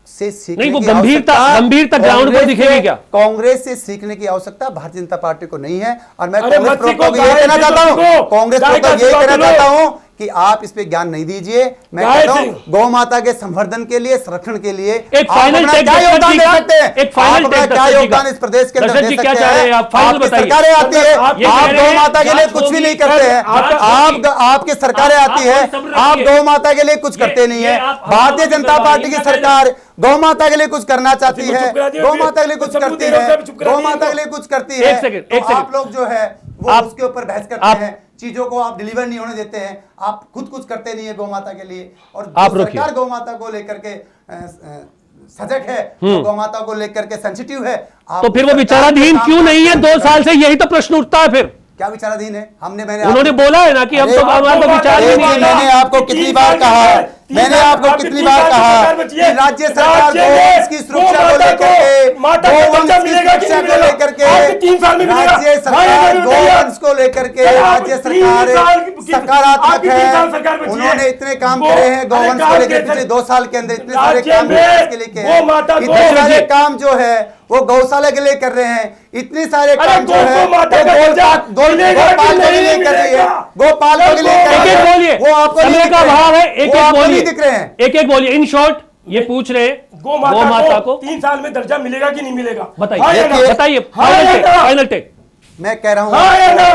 से सीखने नहीं, वो की गंभीरता आवश्यकता ग्राउंड पर कांग्रेस दिखेगी से- क्या? कांग्रेस से सीखने की आवश्यकता भारतीय जनता पार्टी को नहीं है। और मैं अरे कांग्रेस मत प्रवक्ता सीखो, को यही कहना गाय चाहता हूं, सीखो, कांग्रेस गाय प्रवक्ता का यही सीखो कहना लो। चाहता हूं कि आप इस पे ज्ञान नहीं दीजिए। मैं गाय कहता हूं सिंह। गौ माता के संवर्धन के लिए, संरक्षण के लिए एक आप फाइनल अपना टेक क्या दशरथ योगदान जी दे का- सकते हैं। एक फाइनल आप अपना टेक क्या दशरथ जी योगदान का। इस प्रदेश के अंदर दशरथ दे जी सकते क्या चाह रहे हैं? आप फाइनल आपकी बताइए। सरकारें आती है, ये कह आप रहे गौ हैं माता के लिए जांच कुछ भी होगी, नहीं करते हैं। जांच आपकी सरकारें आप आती है, सब्र आप रखिए। गौ माता के लिए कुछ करते नहीं ये है। आप भारतीय हम लोग जनता पार्टी की इनका सरकार गौ माता के लिए कुछ करना चाहती चुप है, करा दिया गौ फिर। माता के लिए कुछ सबूत करती दे रहे हो, है, सब चुप करा गौ दिया माता के इनको। लिए कुछ करती है। एक सेकंड, तो एक सेकंड। आप लोग जो है वो आप- उसके ऊपर बहस करते आप- हैं, चीजों को आप डिलीवर नहीं होने देते हैं, आप खुद कुछ करते नहीं है गौ माता के लिए। और आप जो रोकिए। सरकार गौ माता को लेकर के सजग है, जो गौ माता को लेकर के सेंसिटिव है, आप तो फिर वो सरकार के विचाराधीन काम क्यों पर नहीं है? ध्यान 2 दें। साल से यही तो प्रश्न उठता है फिर। क्या विचाराधीन है? मैंने उन्होंने बोला है ना कि हम अरे तो हमारा तो विचार ही देखिए, नहीं है। मैंने आपको कितनी बार कहा, मैंने आपको कितनी बार कहा कि राज्य सरकार गौवंश की सुरक्षा को लेकर के, गौवंश की सुरक्षा को लेकर के, राज्य सरकार गौवंश को लेकर के राज्य सरकार सकारात्मक है। उन्होंने इतने काम करे हैं गौवंश को लेकर, पिछले 2 साल के अंदर इतने सारे काम गौवंश के लिए किए हैं, इतने सारे काम जो है वो गौशाला के लिए कर रहे हैं, इतने सारे काम जो है गोपाल के लिए कर रही है, गोपाल के लिए कर एक रही एक है। बोलिए, वो आपको नहीं समय दिख का रहे अभाव है। हैं, एक वो एक आपको बोलिए, नहीं दिख रहे हैं। एक एक बोलिए। इन शॉर्ट ये पूछ रहे गौ माता को 3 साल में दर्जा मिलेगा कि नहीं मिलेगा? बताइए, हाँ या ना? बताइए। हाँ या ना? Final take. मैं कह रहा हूं हाँ या ना?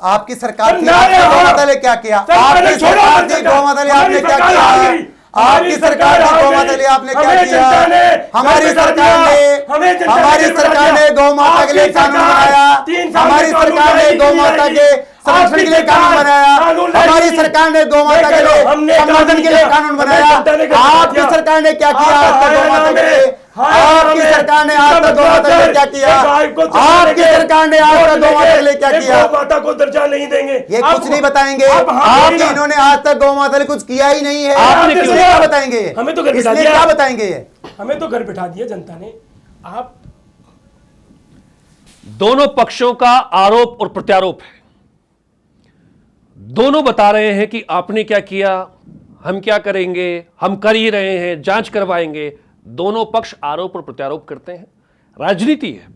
आपकी सरकार थी, ना आपकी या गौ हाँ? माता ने क्या किया? सर, आपकी मैंने छोड़ा सरकार हमारी थी, गौ माता ने सरकार आपने क्या हार किया? गई। आपकी सरकार थी, गौ माता ने आपने क्या हमें किया? जनता ने हमारी घर बिठा सरकार दिया। ने हमें जनता ने हमारी घर बिठा सरकार ने दिया। गौ माता के लिए आपकी कानून सरकार बनाया, 3 साल में हमारी कानून सरकार ने लाएगी गौ कि माता नहीं के लाएगी? संरक्षण के लिए कानून बनाया, कानून लाएगी हमारी कि नहीं? सरकार ने गौ माता के लिए हमने संवर्धन के लिए किया। कानून हमें बनाया। जनता ने घर बिठा आपकी दिया। सरकार ने क्या किया आज तक गौ माता के लिए? आपकी सरकार ने आज तक गौ माता के लिए क्या किया? आपकी सरकार ने आज तक गौ माता के लिए क्या किया? गौ माता को दर्जा नहीं देंगे। ये अब- कुछ नहीं बताएंगे। अब हाँ आपकी नहीं ना। इन्होंने आज तक गौ माता ने कुछ किया ही नहीं है। आपने इसलिए क्यों? क्या बताएंगे? हमें तो घर बिठा इसलिए दिया। क्या बताएंगे ये? हमें तो घर बिठा दिया जनता ने। आप दोनों पक्षों का आरोप और प्रत्यारोप है। दोनों बता रहे हैं कि आपने क्या किया, हम क्या करेंगे, हम कर ही रहे हैं, जांच करवाएंगे। दोनों पक्ष आरोप और प्रत्यारोप करते हैं। राजनीति है,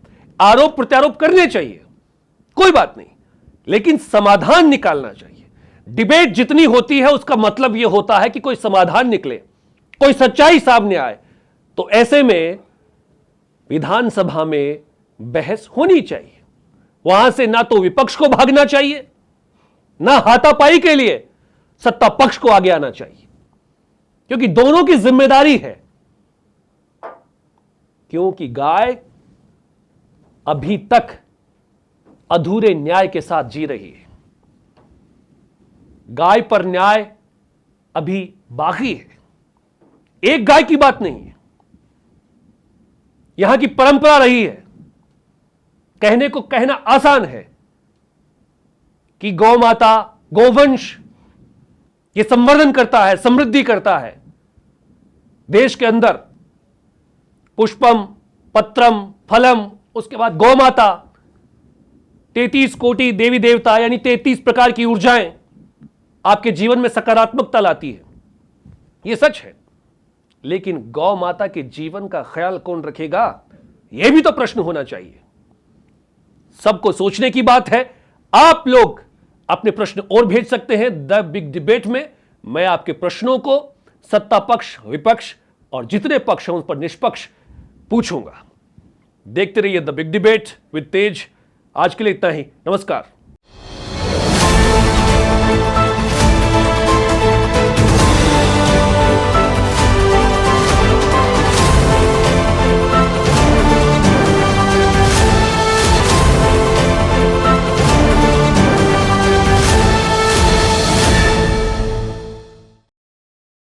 आरोप प्रत्यारोप करने चाहिए, कोई बात नहीं, लेकिन समाधान निकालना चाहिए। डिबेट जितनी होती है उसका मतलब यह होता है कि कोई समाधान निकले, कोई सच्चाई सामने आए। तो ऐसे में विधानसभा में बहस होनी चाहिए। वहां से ना तो विपक्ष को भागना चाहिए, ना हाथापाई के लिए सत्ता पक्ष को आगे आना चाहिए, क्योंकि दोनों की जिम्मेदारी है। क्योंकि गाय अभी तक अधूरे न्याय के साथ जी रही है। गाय पर न्याय अभी बाकी है। एक गाय की बात नहीं है, यहां की परंपरा रही है। कहने को कहना आसान है कि गौ माता, गोवंश ये संवर्धन करता है, समृद्धि करता है। देश के अंदर पुष्पम, पत्रम, फलम, उसके बाद गौ माता, 33 कोटि देवी देवता यानी 33 प्रकार की ऊर्जाएं आपके जीवन में सकारात्मकता लाती है। यह सच है, लेकिन गौ माता के जीवन का ख्याल कौन रखेगा, यह भी तो प्रश्न होना चाहिए। सबको सोचने की बात है। आप लोग अपने प्रश्न और भेज सकते हैं द बिग डिबेट में। मैं आपके प्रश्नों को सत्ता पक्ष, विपक्ष और जितने पक्ष हैं उन पर निष्पक्ष पूछूंगा। देखते रहिए द बिग डिबेट विद तेज। आज के लिए इतना ही, नमस्कार।